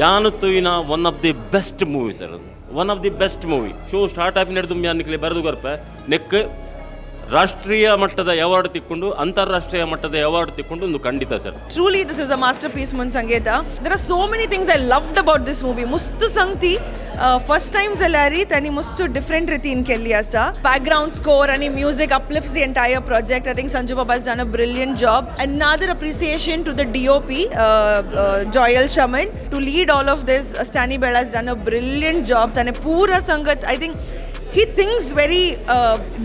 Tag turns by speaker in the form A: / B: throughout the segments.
A: ಯಾನು ತುಯಿನ one of the best movie sir ಅದು one of the best movie show start ಆಗಿ ನಡೆದು ಯಾನಿಕ್ಲೆ ಬರೆದು ಬರ್ಪೆ ನೆಕ್ ರಾಷ್ಟ್ರೀಯ ಮಟ್ಟದ ಅವಾರ್ಡ್ ತಿಕ್ಕೊಂಡು ಅಂತಾರಾಷ್ಟ್ರೀಯ ಮಟ್ಟದ ಅವಾರ್ಡ್ ತಿಕ್ಕೊಂಡು ಒಂದು ಖಂಡಿತ sir.
B: Truly this is a masterpiece Munsangeta. There are so many things I loved about this movie. Mustu sangti first time Zalari tani mustu different riti in Kelyasa. Background score and music uplifts the entire project. I think Sanju Baba has done a brilliant job. Another appreciation to the DOP Joyal Shaman to lead all of this. Stany Bela has done a brilliant job. Tane pura sangat I think he thinks very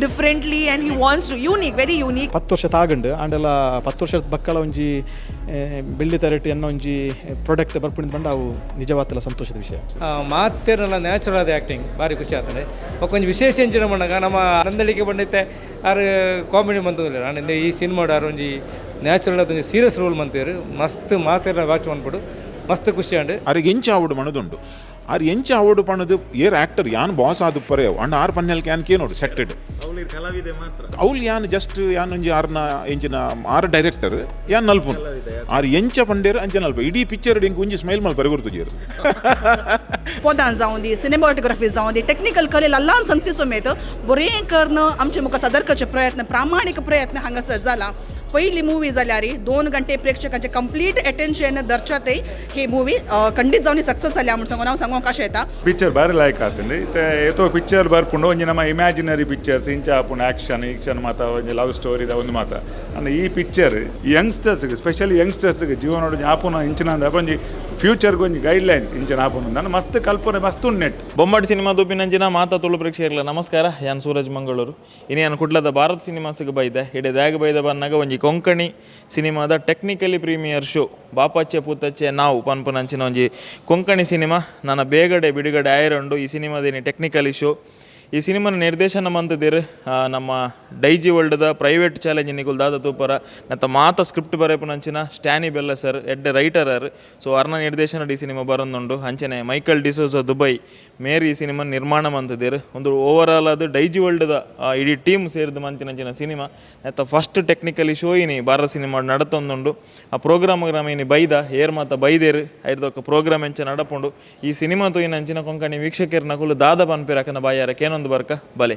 B: differently and he wants to unique very unique
C: 10 ವರ್ಷ ತಾಗಂಡು ಆಂಡಲ 10 ವರ್ಷದ ಬಕ್ಕಳ ಒಂಜಿ ಬೆಳ್ಳಿ ತರಟಿ ಅನ್ನೋ ಒಂಜಿ product ಬರ್ಪುಂಡು ಬಂದು ಅವು ನಿಜವಾದ ಸಂತೋಷದ ವಿಷಯ.
D: ಮಾತೇನಲ್ಲ ನ್ಯಾಚುರಲ್ ಆದ ಆ್ಯಕ್ಟಿಂಗ್ ಭಾರಿ ಖುಷಿ ಆಗ್ತದೆ. ಕೊಂಚ ವಿಶೇಷ ಎಂಚಿನ ಬಂದಾಗ ನಮ್ಮ ನಂದಳಿಕೆ ಬಂದೈತೆ ಆರು ಕಾಮಿಡಿ ಬಂದಿಲ್ಲ ನಾನು ಈ ಸಿನಿಮಾಡು ಆರು ಒಂಜಿ ನ್ಯಾಚುರಲ್ ಅದೊಂದು ಸೀರಿಯಸ್ ರೋಲ್ ಮಂತೀರು ಮಸ್ತ್ ಮಾತೇನ ವಾಚ್ ಮಾಡ್ಬಿಡು ಮಸ್ತ್ ಖುಷಿ ಅಂಡು
E: ಅವ್ರಿಗೆ ಎಂಚ ಆವಡು ಮನದುಂಡು ಆರು ಎಂಚ ಆವಡು ಪಣದು ಏರ್ ಆ್ಯಕ್ಟರ್ ಯಾನ್ ಬಾಸ್ ಆದು ಪರೆಯವು ಅಂಡ್ ಆರು ಪನ್ನೆಲ್ಕೆ ಯಾನ್ ಕೇನೋಡು ಸೆಟ್ಟೆಡ್ ಅವ್ಲು ಯಾನ್ ಜಸ್ಟ್ ಯಾನ್ ಒಂಜಿ ಆರ್ನ ಎಂಚಿನ ಆರು ಡೈರೆಕ್ಟರ್ ಯಾನ್ ನಲ್ಪುನು ಆರು ಎಂಚ ಪಂಡೇರು ಅಂಚ ನಲ್ಪ ಇಡೀ ಪಿಕ್ಚರ್ ಇಂಕ ಒಂಜಿ ಸ್ಮೈಲ್ ಮಾಡಿ ಬರಗುರ್ತುಜೇರು
F: पोदान जावं दी सिनेमॅटोग्राफी जावं दी टेक्निकल कले लल्लान संगती समेत बरें करणं आमचे मुखार सादर करचे प्रयत्न प्रामाणीक प्रयत्न हांगासर जाला. पहिली मूवी जाल्यार 2 घंटे प्रेक्षकांचे कंप्लीट अटेन्शन दर्शाते ही मूवी खंडीत जावन सक्सेस जाल्या म्हणून सांगून हांव सांगूंक कशें येता.
G: पिक्चर बरें लायक आसलें ते येतो पिक्चर बरपूण ಒಂಜಿ ನಮ್ಮ ಇಮ್ಯಾಜಿನರಿ ಪಿಕ್ಚರ್ಸ್ ಇಂಚ ಆಪುಣ ಆ್ಯಕ್ಷನ್ ಮಾತ ಒಂಜಿ ಲವ್ ಸ್ಟೋರಿ ಒಂದು ಮಾತ ಅಂಡ್ ಈ ಪಿಕ್ಚರ್ ಯಂಗ್ಸ್ಟರ್ಸ್ಗೆ ಸ್ಪೆಷಲಿ ಯಂಗ್ಸ್ಟರ್ಸ್ಗೆ ಜೀವನ ಆಪುನ ಇಂಚಿನ ಒಂಜಿ ಫ್ಯೂಚರ್ಗೆ ಒಂಜಿ ಗೈಡ್ಲೈನ್ಸ್ ಇಂಚಿನ ಆಪುನ ನಾನು ಮಸ್ತ್ ಕಲ್ಪನೆ ಮಸ್ತ್ ಉಣ್ಣೆಟ್
H: ಬೊಂಬಾಟ್ ಸಿನಿಮಾ ದೂಪಿನಂಚಿನ ಮಾತಾ ತುಳು ಪ್ರೇಕ್ಷಕರ್ಲ ನಮಸ್ಕಾರ. ಯಾನ್ ಸೂರಜ್ ಮಂಗಳೂರು ಇನಿ ನಾನು ಕುಡ್ಲದ ಭಾರತ್ ಸಿನಿಮಾಸ್ಗೆ ಬೈದೆ ಹಿಡೆ ದಾಗ ಬೈದ ಬನ್ನಾಗ ಒಂಜಿ ಕೊಂಕಣಿ ಸಿನಿಮಾದ ಟೆಕ್ನಿಕಲಿ ಪ್ರೀಮಿಯರ್ ಶೋ ಬಾಪಚ್ಚೆ ಪುತ್ತಚ್ಚೆ ನಾವು ಪನ್ಪುನಂಚಿನ ಒಂಜಿ ಕೊಂಕಣಿ ಸಿನಿಮಾ ನನ್ನ ಬೇಗಡೆ ಬಿಡುಗಡೆ ಆಯ್ರಂಡು ಈ ಸಿನಿಮಾದೇನಿ ಟೆಕ್ನಿಕಲಿ ಶೋ ಈ ಸಿನಿಮಾನ ನಿರ್ದೇಶನ ಮಂತದಿರು ನಮ್ಮ ಡೈಜಿವರ್ಲ್ಡ್ದ ಪ್ರೈವೇಟ್ ಚಾಲೆಂಜ್ ನಿಗುಲ್ ದಾದ ತೂಪರ ನತ್ತ ಮಾತ ಸ್ಕ್ರಿಪ್ಟ್ ಬರೆಪುನಂಚಿನ ಸ್ಟ್ಯಾನಿ ಬೆಲ್ಲ ಸರ್ ಎಡ್ಡೆ ರೈಟರ್ ಸೊ ಅರ್ನ ನಿರ್ದೇಶನ ಈ ಸಿನಿಮಾ ಬರೋದುಂಡು ಅಂಚನೆ ಮೈಕಲ್ ಡಿಸೋಸ ದುಬೈ ಮೇರ್ ಈ ಸಿನಿಮಾ ನಿರ್ಮಾಣ ಮಂತದಿರು ಒಂದು ಓವರಾಲ್ ಅದು ಡೈಜಿವರ್ಲ್ಡ್ದ ಇಡೀ ಟೀಮ್ ಸೇರಿದ ಮಂತಿನಂಚಿನ ಸಿನಿಮಾ ನತ್ತ ಫಸ್ಟ್ ಟೆಕ್ನಿಕಲಿ ಶೋ ಇನಿ ಭಾರತ ಸಿನಿಮಾ ನಡತೊಂದುಂಡು ಆ ಪ್ರೋಗ್ರಾಮ್ ಇನಿ ಬೈದ ಏರ್ ಮಾತ ಬೈದೇರು ಐದೊಕ್ಕ ಪ್ರೋಗ್ರಾಮ್ ಎಂಚ ನಡಪುಂಡು ಈ ಸಿನಿಮಾ ತೂಯಿನಂಚಿನ ಕೊಂಕಣಿ ವೀಕ್ಷಕರ್ನ ಕುಲು ದಾದ ಪನ್ಪಿರಕನ ಬಾಯಾರಕ್ಕೆ ಒಂದು ಬರ್ಕ ಬಲೆ.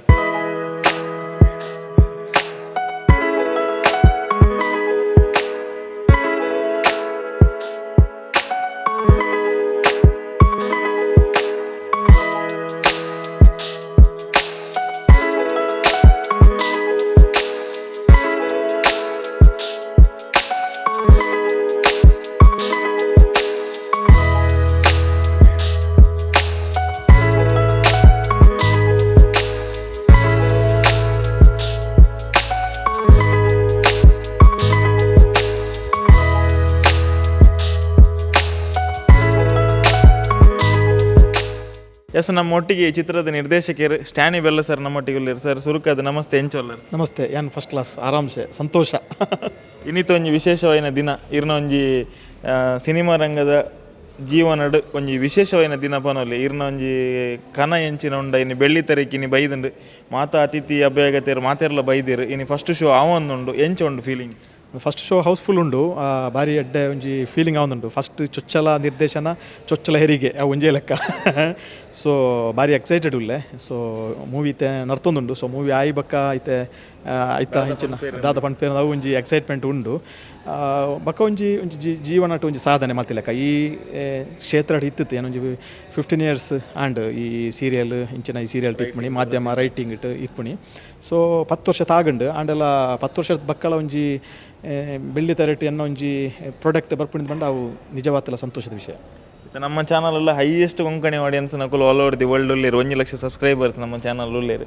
H: ಎಸ್ ನಮ್ಮೊಟ್ಟಿಗೆ ಈ ಚಿತ್ರದ ನಿರ್ದೇಶಕರು ಸ್ಟ್ಯಾನಿ ಬೆಲ್ಲ ಸರ್ ನಮ್ಮೊಟ್ಟಿಗೆ ಸರ್ ಸುರುಕದ ನಮಸ್ತೆ ಎಂಚೊಲ್ಲರು.
C: ನಮಸ್ತೆ ಯಾನ್ ಫಸ್ಟ್ ಕ್ಲಾಸ್ ಆರಾಮ್ಸೆ ಸಂತೋಷ.
H: ಇನ್ನಿತ ಒಂಜಿ ವಿಶೇಷವಾದ ದಿನ ಇರ್ನ ಒಂಜಿ ಸಿನಿಮಾ ರಂಗದ ಜೀವನಡ್ ಒಂಜಿ ವಿಶೇಷವಾದ ದಿನ ಪನೊಲಿ ಇರ್ನ ಒಂಜಿ ಕನ ಎಂಚಿನ ಉಂಡ ಇನ್ನು ಬೆಳ್ಳಿ ತರಕ್ಕೆ ಇನ್ನು ಬೈದುಂಡು ಮಾತಾ ಅತಿಥಿ ಅಭ್ಯಾಗತಿಯರು ಮಾತೆರ್ಲ ಬೈದಿರು ಇನ್ನು ಫಸ್ಟ್ ಶೋ ಆವೊಂದುಂಡು ಎಂಚ ಉಂಡು ಫೀಲಿಂಗ್?
C: ಫಸ್ಟ್ ಶೋ ಹೌಸ್ಫುಲ್ ಉಂಡು ಭಾರಿ ಎಡ್ಡೆ ಒಂಜಿ ಫೀಲಿಂಗ್ ಆವೊಂದುಂಡು. ಫಸ್ಟ್ ಚೊಚ್ಚಲ ನಿರ್ದೇಶನ ಚೊಚ್ಚಲ ಹೆರಿಗೆ ಒಂಜೇ ಲೆಕ್ಕ. ಸೊ ಭಾರಿ ಎಕ್ಸೈಟೆಡ್ ಉಲ್ಲೆ. ಸೊ ಮೂವಿ ಇತ್ತೆ ನರ್ತೊಂದುಂಡು. ಸೊ ಮೂವಿ ಆಯಿ ಬಕ್ಕ ಐತೆ ಐತ ಹೆಂಚಿನ ದಾದ ಪಂಪೇನ ಅವು ಒಂಜಿ ಎಕ್ಸೈಟ್ಮೆಂಟ್ ಉಂಡು. ಬಕ್ಕ ಒಂಜಿ ಜೀವನಟ್ಟು ಒಂಜಿ ಸಾಧನೆ ಮಲ್ತಿಲೆಕ್ಕ ಈ ಕ್ಷೇತ್ರ ಇತ್ತಿತ್ತು ಏನೊಂಜಿ 15 years ಆ್ಯಂಡ್ ಈ ಸೀರಿಯಲ್ ಇಂಚಿನ ಈ ಸೀರಿಯಲ್ ಟಿಪ್ಪಣಿ ಮಾಧ್ಯಮ ರೈಟಿಂಗ್ ಇಟ್ಟು ಇಪ್ಪಣಿ. ಸೊ 10 ವರ್ಷ ತಾಗಂಡು ಆಂಡೆಲ್ಲ 10 ವರ್ಷದ ಬಕ್ಕಳ ಒಂಜಿ ಬೆಳ್ಳಿ ತರಟಿ ಅನ್ನೋ ಒಂಜಿ ಪ್ರಾಡಕ್ಟ್ ಬರ್ಪುಂಡು ಬಂದು ಅವು ನಿಜವಾದ ಸಂತೋಷದ ವಿಷಯ.
H: ನಮ್ಮ ಚಾನಲೆಲ್ಲ ಹೈಯೆಸ್ಟ್ ಕೊಂಕಣಿ ಆಡಿಯನ್ಸ್ ನಕುಲು ಆಲ್ ಓವರ್ ದಿ ವರ್ಲ್ಡ್ ಉಳ್ಳೇರು 1 ಲಕ್ಷ ಸಬ್ಸ್ಕ್ರೈಬರ್ಸ್ ನಮ್ಮ ಚಾನಲ್ ಉಳ್ಳೇರು.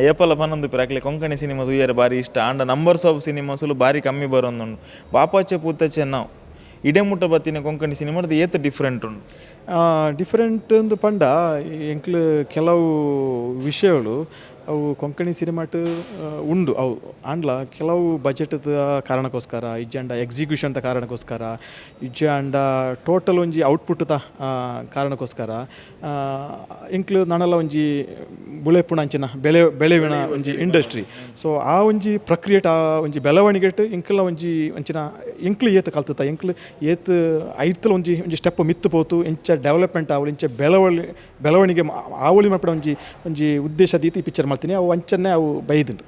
H: ಏಪಲ ಪನ್ನೊಂದು ಪಿರಾಕ್ಲೆ ಕೊಂಕಣಿ ಸಿನಿಮಾ ತುಯ್ಯಾರೆ ಭಾರಿ ಇಷ್ಟ ಆಂಡ ನಂಬರ್ಸ್ ಆಫ್ ಸಿನಿಮಾಸಲು ಭಾರಿ ಕಮ್ಮಿ ಬರೋಂದುಂಡು. ಬಾಪಾಚೆ ಪೂತಚ್ಚೆ ನಾವು ಇಡೇ ಮುಟ್ಟ ಬತ್ತಿನ ಕೊಂಕಣಿ ಸಿನಿಮಾದ ಏತ್ ಡಿಫ್ರೆಂಟ್ ಉಂಟು?
C: ಡಿಫ್ರೆಂಟ್ ಅಂದು ಪಂಡ ಎಂಕ್ಲು ಕೆಲವು ವಿಷಯಗಳು ಅವು ಕೊಂಕಣಿ ಸಿನಿಮಾಟ್ ಉಂಡು ಅವು ಆಂಡ್ಲ ಕೆಲವು ಬಜೆಟ್ದ ಕಾರಣಕ್ಕೋಸ್ಕರ ಇಜ್ಜಂಡ ಎಕ್ಸಿಕ್ಯೂಷನ್ದ ಕಾರಣಕ್ಕೋಸ್ಕರ ಇಜ್ಜಂಡ ಟೋಟಲ್ ಒಂಜಿ ಔಟ್ಪುಟ್ದ ಕಾರಣಕ್ಕೋಸ್ಕರ ಇಂಕ್ಲು ನಾನೆಲ್ಲ ಒಂಜಿ ಬುಳೆಪುಣ ಅಂಚಿನ ಬೆಳೆವಿನ ಒಂಜಿ ಇಂಡಸ್ಟ್ರಿ ಸೊ ಆ ಒಂಜಿ ಪ್ರಕ್ರಿಯೆಟ್ ಆ ಒಂಜಿ ಬೆಳವಣಿಗೆಟ್ ಇಂಕ್ಲ ಒಂಜಿ ಅಂಚಿನ ಇಂಕ್ಲು ಏತ್ ಕಲ್ತದ ಇಂಕ್ಲು ಏತ್ ಐತಲ ಒಂಜಿ ಸ್ಟೆಪ್ ಮಿತ್ತು ಪೋತು ಇಂಚ ಡೆವಲಪ್ಮೆಂಟ್ ಆವಳು ಇಂಚ ಬೆಳವಣಿಗೆ ಆವಳಿ ಮಾಡ್ಬಿಡ ಒಂಜಿ ಉದ್ದೇಶ ದೀತಿ ಈ ಪಿಕ್ಚರ್ ಮಾಡ್ತೀನಿ ಅವು ಅಂಚನ್ನೇ ಅವು ಬೈದಿಂಡು.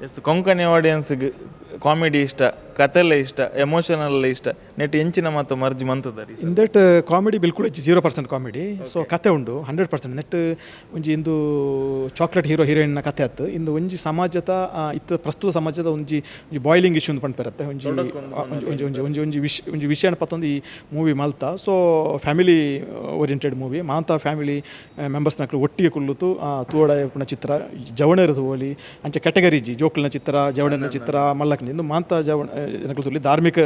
H: ಎಸ್ ಕೊಂಕಣಿ ಆಡಿಯನ್ಸ್ಗೆ ಕಾಮಿಡಿ ಇಷ್ಟ, ಕಥೆಲ್ಲ ಇಷ್ಟ, ಎಮೋಷನಲ್ ಇಷ್ಟ, ನೆಟ್ ಎಂಚಿನ ಮತ್ತು ಮರ್ಜಿ ಮಂತದ
C: ಇನ್ ದಟ್ ಕಾಮಿಡಿ ಬಿಲ್ಕುಲ್ 0% ಕಾಮಿಡಿ. ಸೊ ಕತೆ ಉಂಡು 100%. ನೆಟ್ ಒಂಜಿ ಇಂದು ಚಾಕ್ಲೇಟ್ ಹೀರೋ ಹೀರೋಯಿನ್ನ ಕತೆ ಆಯ್ತು ಇಂದು ಒಂಜಿ ಸಮಾಜದ ಇತ್ತ ಪ್ರಸ್ತುತ ಸಮಾಜದ ಒಂಜಿ ಬಾಯ್ಲಿಂಗ್ ಇಶ್ಯೂ ಅಂತ ಪಂಡ್ಪರತ್ತೆ ಒಂಜಿ ವಿಷಯನ ಪತ್ತೊಂದು ಈ ಮೂವಿ ಮಲ್ತ. ಸೊ ಫ್ಯಾಮಿಲಿ ಓರಿಯೆಂಟೆಡ್ ಮೂವಿ ಮಾಂತ ಫ್ಯಾಮಿಲಿ ಮೆಂಬರ್ಸ್ನಕ್ಲು ಒಟ್ಟಿಗೆ ಕುಲ್ಲುತು ತೂವಡ ಪುಣ ಚಿತ್ರ ಜವಣರ ತೋಲಿ ಅಂಚ ಕ್ಯಾಟಗರಿ ಜಿ ಜೋಕ್ಲಿನ ಚಿತ್ರ ಜವಣನ ಚಿತ್ರ ಮಲ್ಲಕ್ನ ಇಂದು ಮಾಂತ ಜನಗಳು ತೋಲಿ ಧಾರ್ಮಿಕ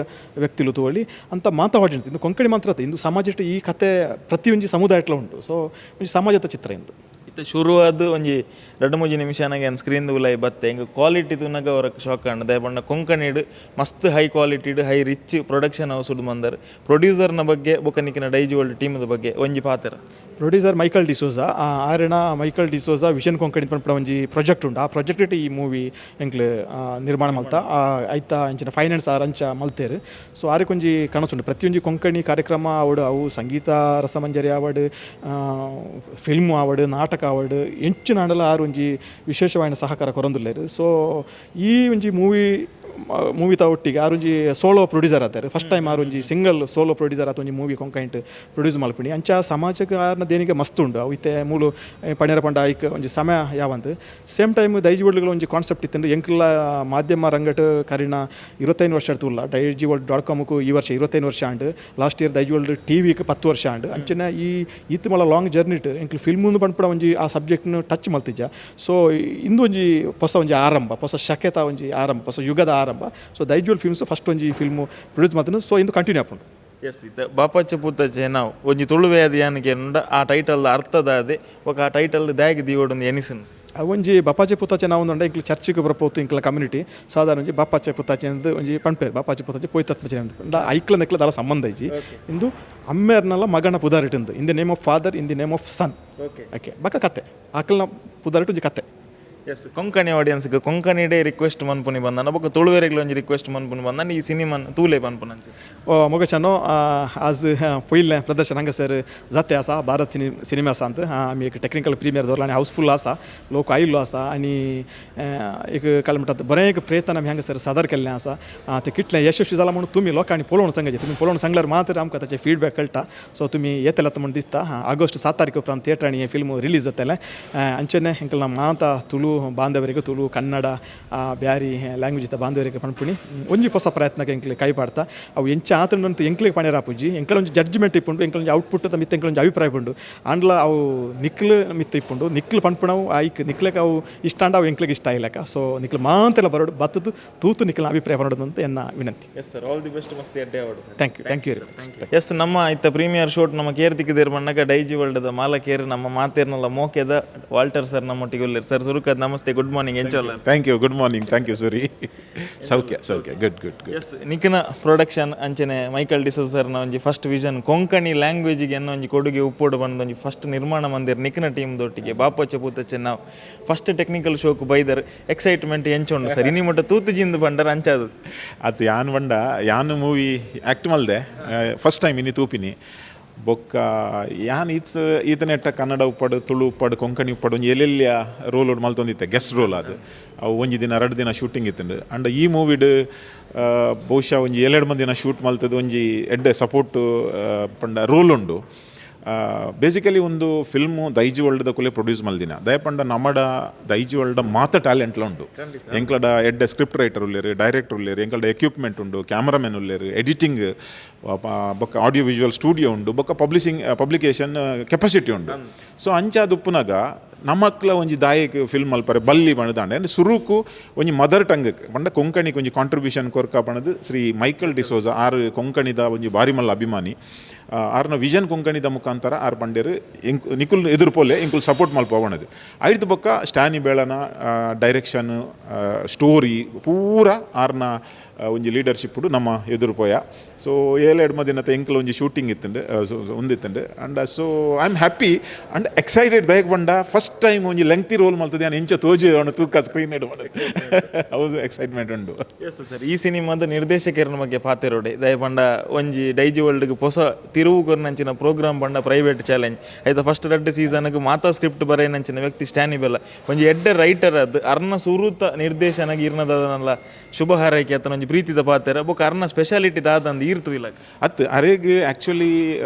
C: ವ್ಯಕ್ತಿಲು ತೋಲಿ ಅಂತ ಮಾಂತ ಆಡಿಯನ್ಸ್ ಇಂದು ಕೊಂಕಣಿ ಮಾತ್ರ ಇಂದು ಸಮಾಜ ಈ ಕತೆ ಪ್ರತಿಯೊಂದು ಸಮುದಾಯಟ್ಲ ಉಂಟು. ಸೊ ಒಂಜಿ ಸಮಾಜದ ಚಿತ್ರ ಇಂದು
H: ಇತ್ತು ಶುರುವಾದ ಒಂಜಿ 2-3 ನಿಮಿಷನಾಗ ಏನು ಸ್ಕ್ರೀನ್ ಉಲಾಯಿ ಬತ್ತೆ ಹಿಂಗೆ ಕ್ವಾಲಿಟಿ ತುನಗ ಅವ್ರಕ್ಕೆ ಶಾಕ್ ಕಾಣ್ ದಯಪಂಡ ಕೊಂಕಣಿಡ್ ಮಸ್ತ್ ಹೈ ಕ್ವಾಲಿಟಿಡ್ ಹೈ ರಿಚ್ ಪ್ರೊಡಕ್ಷನ್ ಅವ ಸುಡು ಬಂದಾರೆ. ಪ್ರೊಡ್ಯೂಸರ್ನ ಬಗ್ಗೆ ಬೊಕ್ಕನಿಕ್ಕಿನ ಡೈಜಿವರ್ಲ್ಡ್ ಟೀಮ್ದ ಬಗ್ಗೆ ಒಂಜಿ ಪಾತ್ರ
C: ಪ್ರೊಡ್ಯೂಸರ್ ಮೈಕಲ್ ಡಿಸೋಜಾ ಆರಣ ಮೈಕಲ್ ಡಿಸೋಜಾ ವಿಷನ್ ಕೊಂಕಣಿ ಪಂಪಡ ಒಂಜಿ ಪ್ರಾಜೆಕ್ಟ್ ಉಂಡು ಆ ಪ್ರಾಜೆಕ್ಟ್ ಈ ಮೂವಿ ಎಂಕ್ಲು ನಿರ್ಮಾಣ ಮಲ್ತ ಐತ ಅಂಚಿನ ಫೈನಾನ್ಸ್ ಅಂಚ ಮಲ್ತೇರು. ಸೊ ಆರಿಕೊಂಜಿ ಕನಸುಂಡು ಪ್ರತಿಯೊಂಜಿ ಕೊಂಕಣಿ ಕಾರ್ಯಕ್ರಮ ಆವಡು ಅವು ಸಂಗೀತ ರಸಮಂಜರಿ ಆವಡು ಫಿಲ್ಮ್ ಆವಡು ನಾಟಕ ಆವಡು ಎಂಚಿನ ಆಂಡಲ ಆರು ಒಂಜಿ ವಿಶೇಷವಾದ ಸಹಕಾರ ಕೊರೊಂದುಲ್ಲೇರು. ಸೊ ಈ ಒಂಜಿ ಮೂವಿ ಒಟ್ಟಿಗೆ ಆರೊಂಜಿ ಸೋಲೋ ಪ್ರೊಡ್ಯೂಸರ್ ಆತಾರೆ ಫಸ್ಟ್ ಟೈಮ್ ಆರೊಂಜಿ ಸಿಂಗಲ್ ಸೋಲೋ ಪ್ರೊಡ್ಯೂಸರ್ ಆತ ಒಂಜಿ ಮೂವಿ ಕೊಂಕೈಂಟ್ ಪ್ರೊಡ್ಯೂಸ್ ಮಲ್ಪಣಿ ಅಂಚ ಸಮಾಜಕ್ಕೆ ಆರ್ನ ದೇನಿಗೆ ಮಸ್ತ್ ಉಂಡು ಅವು ಇತ್ತೆ ಮೂಲು ಪಣಿಯರ ಪಂಡ ಐಕ್ ಒಂಜಿ ಸಮಯ ಯಾವಂದು ಸೇಮ್ ಟೈಮ್ ದೈಜಿವರ್ಲ್ಡ್ಗಳು ಒಂಜಿ ಕಾನ್ಸೆಪ್ಟ್ ಇತ್ತು ಎಂಕ್ಲ ಮಾಧ್ಯಮ ರಂಗಟ್ ಕರಿನ 25 ವರ್ಷ ತೂಲ್ಲ Daijiworld.comಕ್ಕೂ ಈ ವರ್ಷ 25 ವರ್ಷ ಆಂಡ್ ಲಾಸ್ಟ್ ಇಯರ್ ದೈಜಿವರ್ಲ್ಡ್ ಟಿವಿಗೆ 10 ವರ್ಷ ಆಂಡ್ ಅಂಚನೆ ಈತ್ ಮಲ ಲಾಂಗ್ ಜರ್ನಿಟ್ ಎಂಕ್ಲು ಫಿಲ್ಮ್ ಪಂಪಡ ಒಂಜಿ ಆ ಸಬ್ಜೆಕ್ಟ್ನು ಟಚ್ ಮಲ್ತಿಜ್ಜ. ಸೊ ಇಂದು ಒಂಜಿ ಹೊಸ ಒಂಜಿ ಆರಂಭ ಹೊಸ ಶಕ್ಯತ ಒಂಜಿ ಆರಂಭ ಹೊಸ ಯುಗದ ಆರಂಭ. ಸೊ ದೈಜಿವರ್ಲ್ಡ್ ಫಿಲ್ಮ್ಸ್ ಫಸ್ಟ್ ಒಂಜಿ ಫಿಲ್ಮ್ ಪ್ರೊಡ್ಯೂಸ್ ಮಾಡ್ತಾನೆ. ಸೊ ಇಂದು ಕಂಟಿನ್ಯೂ ಆಪುಂಡು.
H: ಎಸ್ ಇತ್ತು ಬಾಪಾಚೆ ಪುತ್ತಾಚೆ ನಾವು ಒಂಜಿ ತುಳುವೆಯಾದ ಯಾನಿಗೆ ಆ ಟೈಟಲ್ ಅರ್ಥದ ಅದೇ ఒక ಆ ಟೈಟಲ್ ದಾಗಿ ದಿಯೋಡೊಂದು ಎನಿಸನು
C: ಒಂಜಿ ಬಪಾಚೆ ಪುತ್ತಾಚೆ ನಾವು ಒಂದುಂಡ ಇಂಕ್ಲು ಚರ್ಚಿಗೆ ಬರಪೋತು ಇಂಕ್ಲ ಕಮ್ಯುನಿಟಿ ಸಾಧಾರಣ ಒಂಜಿ ಬಪಾಚೆ ಪುತ್ತಾಚೆ ಅಂದು ಒಂಜಿ ಪಂಪೇರು ಬಪಾಚೆ ಪುತ್ತಾಚೆ ಪೋಯ್ತತ್ಮಚೆ ಅಂದು ಐಕ್ಲ ನೆಕ್ಲ ದಾಲ ಸಂಬಂಧ ಇಜ್ಜಿ ಇಂದು ಅಮ್ಮೇರ್ನಲ್ಲ ಮಗನ ಪುದಾರಿಟ್ಟಿಂದು in the name of father in the name of son. Okay ಬಕ್ಕ ಕತೆ ಆಕಲ್ನ ಪುದಾರಿಟ್ಟು ಒಂಜಿ ಕತೆ.
H: ಎಸ್ ಕೊಂಕಣಿ ಆಡಿಯನ್ಸ್ಗೆ ಕೊಂಕಣಿಡೇ ರಿಕ್ವೆಸ್ಟ್ ಮನ್ಪುನಿ ಬಂದಾನ ಬೊಕ್ಕ ತುಳುವೆರೆಗ್ಲ ಒಂಜಿ ರಿಕ್ವೆಸ್ಟ್ ಮನ್ಪುನಿ ಬಂದಾನ ಈ ಸಿನಿಮಾನ ತೂಲೆ ಪನ್ಪುನ ಅಂಚೆ
C: ಮೊಗ ಚನ್ನೋ ಆಜ್ ಪೊಯ್ಲೆ ಪ್ರದರ್ಶನ ಹಂಗ ಸರ್ जाते आसा भारत सिनेमा आसा ಅಂತ आमी एक टेक्निकल प्रीमियर दवरला आनी हाऊसफुल आसा लोक आयिल्लो आसा आनी एक काल म्हणटात बरें एक प्रयत्न आमी हांगा सर सादर केल्लें आसा ते कितलें यशस्वी जाला म्हणून तुमी लोकांनी पळोवन सांगचे तुमी पळोवन सांगल्यार मात्र आमकां ताचे फीडबॅक कळटा. सो तुमी येतले म्हणून दिसता ऑगस्ट 7 तारीख उपरांत थिएटरांनी हें फिल्म रिलीज जातलें ಅಂಚನೆ ಹೆಂಕಲ್ನ ಮಾತಾ ತುಳು ಬಾಂಧವರಿಗೆ ತುಳು ಕನ್ನಡ ಬ್ಯಾರಿ ಲ್ಯಾಂಗ್ವೇಜ್ ಇತ್ತ ಬಾಂಧವರಿಗೆ ಪಣ್ಪುಣಿ ಒಂಜಿ ಹೊಸ ಪ್ರಯತ್ನಕ್ಕೆ ಎಂಕ್ಲೆ ಕೈ ಪಾಡ್ತಾ ಅವು ಎಂಚ ಆತಂಡಂತ ಎಂಕ್ಲಿಗೆ ಪಣ್ಯರ ಪೂಜಿ ಎಂಕಲ ಒಂಜಿ ಜಡ್ಜ್ಮೆಂಟ್ ಇಪ್ಪುಂಡು ಎಂಕಲ ಒಂಜಿ ಔಟ್ಪುಟ್ ಮಿತ್ತ ಎಂಕಲ ಒಂಜಿ ಅಭಿಪ್ರಾಯ ಪುಂಡು ಅಂಡ್ಲ ಅವು ನಿಕ್ಲು ಮಿತ್ತ ಇಪ್ಪುಂಡು ನಿಕ್ಲು ಪಣ್ಪುಣವು ಐಕ್ ನಿಕ್ಲೆಗೆ ಅವು ಇಷ್ಟ ಅಂಡ ಅವು ಎಂಕ್ಲಿಗೆ ಇಷ್ಟ ಇಲ್ಲಕ. ಸೊ ನಿಕ್ಲು ಮಾತೆಲ್ಲ ಬರೋಡು ಬತ್ತದು ತೂತು ನಿಕ್ಲ ಅಭಿಪ್ರಾಯ ಪಡೋದು ಅಂತ ಎನ್ನ ವಿನಂತಿ.
H: Yes sir all the best ಮಸ್ತ್ ಎಡ್ಡೆ award sir.
C: Thank you
H: yes ನಮ್ಮ ಇತ್ತ ಪ್ರೀಮಿಯರ್ ಶೋಟ್ ನಮ್ಮ ಕೇರ್ತಿಕ್ಕಿದೇರು ಮಣ್ಣಗ ಡೈಜಿವರ್ಲ್ಡ್ದ ಮಾಲಕೇರು ನಮ್ಮ ಮಾತೇರ್ನಲ್ಲ ಮೋಕೆದ ವಾಲ್ಟರ್ ಸರ್ ನಮ್ಮೊಟ್ಟಿಗೆ ಒಳ್ಳೆರು ಸರ್ ಸುರುಕದ್ ನಮಸ್ತೆ ಗುಡ್ ಮಾರ್ನಿಂಗ್ ಎಂಚಲ್ಲ.
E: Thank you good morning thank you ಸೂರಿ ಸೌಖ್ಯ ಗುಡ್
H: ಎಸ್ ನಿಖಿನ ಪ್ರೊಡಕ್ಷನ್ ಅಂಚನೆ ಮೈಕಲ್ ಡಿಸೋಜ ಸರ್ನ ಒಂಜಿ ಫಸ್ಟ್ ವಿಷನ್ ಕೊಂಕಣಿ ಲ್ಯಾಂಗ್ವೇಜಿಗೆ ಅನ್ನೋ ಒಂಜಿ ಕೊಡುಗೆ ಉಪ್ಪೋಡು ಬಂದ ಒಂಜಿ ಫಸ್ಟ್ ನಿರ್ಮಾಣ ಮಂದಿರ ನಿಖಿನ ಟೀಮ್ದೊಟ್ಟಿಗೆ ಬಾಪಾಚೆ ಪುತ್ತಾಚೆ ನಾವು ಫಸ್ಟ್ ಟೆಕ್ನಿಕಲ್ ಶೋಕ್ ಬೈದರ್ ಎಕ್ಸೈಟ್ಮೆಂಟ್ ಎಂಚುಂಡು ಸರ್ ಇನಿ ಮಟ್ಟ ತೂತುಜಿಂದು ಬಂಡರ್ ಅಂಚಾದು
E: ಅದು ಯಾನ್ ಬಂಡ ಯಾನ್ ಮೂವಿ ಆ್ಯಕ್ಟ್ ಮಲ್ದೆ ಫಸ್ಟ್ ಟೈಮ್ ಇನಿ ತೂಪಿನಿ ಬೊಕ್ಕ ಯಾನ್ ಈತನೆಟ್ಟ ಕನ್ನಡ ಉಪ್ಪಡು ತುಳು ಉಪ್ಪಡು ಕೊಂಕಣಿ ಉಪ್ಪಡು ಒಂಜಿ ಎಲ್ಲೆಲ್ಲಿಯ ರೋಲ್ ಮಲ್ತೊಂದಿತ್ತೆ ಗೆಸ್ಟ್ ರೋಲ್ ಅದು ಅವು ಒಂಜಿ ದಿನ 2 ದಿನ ಶೂಟಿಂಗ್ ಇತ್ತಂಡು ಅಂಡ್ ಈ ಮೂವಿಡ್ ಬಹುಶಃ ಒಂಜಿ 2 ಮಂದಿನ ಶೂಟ್ ಮಲ್ತದ್ದು ಒಂಜಿ ಎಡ್ಡೆ ಸಪೋರ್ಟ್ ಪಂಡ ರೋಲ್ ಉಂಡು. ಬೇಸಿಕಲಿ ಒಂದು ಫಿಲ್ಮು ದೈಜಿವರ್ಲ್ಡ್ದ ಕುಲೆ ಪ್ರೊಡ್ಯೂಸ್ ಮಲ್ದಿನ ದಯಪಂಡ ನಮ್ಮಡ ದೈಜಿವರ್ಲ್ಡ್ ಮಾತ ಟ್ಯಾಲೆಂಟ್ಲ ಉಂಡು ಎಂಕ್ಲಡ ಎಡ್ಡೆ ಸ್ಕ್ರಿಪ್ಟ್ ರೈಟರ್ ಉಲ್ಲೇರು ಡೈರೆಕ್ಟರ್ ಉಲ್ಲೇರು ಎಂಕ್ಲಡ ಎಕ್ವಿಪ್ಮೆಂಟ್ ಉಂಡು ಕ್ಯಾಮ್ರಾಮನ್ ಉಲ್ಲೇರು ಎಡಿಟಿಂಗ್ ಬೊಕ್ಕ ಆಡಿಯೋ ವಿಜುವಲ್ ಸ್ಟುಡಿಯೋ ಉಂಡು ಬೊಕ್ಕ ಪಬ್ಲಿಕೇಶನ್ ಕೆಪಾಸಿಟಿ ಉಂಡು. ಸೊ ಅಂಚಾದುಪ್ಪುನಾಗ ನಮ್ಮಕ್ಲ ಒಂಜಿ ದಾಯಕ್ ಫಿಲ್ಮ್ ಅಲ್ಪರೆ ಬಲ್ಲಿ ಬಣದಾಂಡೆ ಅಂದರೆ ಸುರುಕು ಒಂಜಿ ಮದರ್ ಟಂಗಕ್ಕೆ ಪಂಡ ಕೊಂಕಣಿಗೆ ಒಂಜಿ ಕಾಂಟ್ರಿಬ್ಯೂಷನ್ ಕೊರ್ಕ ಪಣದು ಶ್ರೀ ಮೈಕಲ್ ಡಿಸೋಜ ಆರು ಕೊಂಕಣಿದ ಒಂಜಿ ಬಾರಿ ಮಲ್ಲ ಅಭಿಮಾನಿ ಆರ್ನ ವಿಷನ್ ಕೊಂಕಣಿದ ಮುಖಾಂತರ ಆರು ಪಂಡೇರು ನಿಕುಲ್ ಎದುರುಪೋಲೆ ಇಂಕುಲ್ ಸಪೋರ್ಟ್ ಮಲ್ಪವಣದು ಐದು ಬೊಕ್ಕ ಸ್ಟ್ಯಾನಿ ಬೇಳನ ಡೈರೆಕ್ಷನ್ ಸ್ಟೋರಿ ಪೂರ ಆರ್ನ ಒಂಜಿ ಲೀಡರ್ಶಿಪ್ ನಮ್ಮ ಎದುರುಪೋಯ ಸೊ 7 ದಿನದ ಎಂಕಲ್ ಒಂಜಿ ಶೂಟಿಂಗ್ ಇತ್ತಂಡು ಒಂದಿತ್ತಂಡು and so I am happy and excited ದಯಕ್ ಬಂಡ ಫಸ್ಟ್ ಟೈಮ್ ಒಂಜಿ ಲೆಂಗ್ತಿ ರೋಲ್ ಮಲ್ತದೆ ನಾನು ಎಂಚ ತೋಜು ಅವನು ತೂಕ ಸ್ಕ್ರೀನ್ ಇಡು ಮಾಡೋದು ಹೌದು ಎಕ್ಸೈಟ್ಮೆಂಟ್ ಉಂಡು.
H: ಎಸ್ ಸರ್, ಈ ಸಿನಿಮಾದ ನಿರ್ದೇಶಕರ ಬಗ್ಗೆ ಪಾತೆರೋಡೆ ದಯ ಪಂಡ ಒಂಜಿ ಡೈಜಿ ವರ್ಲ್ಡ್ಗೆ ಹೊಸ ತಿರುವು ಕೊರ್ನಂಚಿನ ಪ್ರೋಗ್ರಾಮ್ ಬಂಡ ಪ್ರೈವೇಟ್ ಚಾಲೆಂಜ್ ಐತ ಫಸ್ಟ್ 2 ಸೀಸನ್ಗೆ ಮಾತಾ ಸ್ಕ್ರಿಪ್ಟ್ ಬರೆಯನಂಚಿನ ವ್ಯಕ್ತಿ ಸ್ಟ್ಯಾನಿ ಬೆಲ್ಲ ಒಂಜಿ ಎಡ್ಡೆ ರೈಟರ್ ಅದು ಅರ್ನ ಸುರೂತ ನಿರ್ದೇಶನಗೆ ಇರ್ನದಲ್ಲ ಶುಭ ಹಾರೈಕೆ ಆತನ ಒಂಜಿ ಪ್ರೀತಿದ ಪಾತೆರ ಬೊಕ್ಕ ಅರ್ನ ಸ್ಪೆಷಾಲಿಟಿ ದಾದಂದು ಈರ್ತು ಇಲ್ಲ
E: ಅತ್ತು ಅರೆಗೆ ಆ್ಯಕ್ಚುಲಿ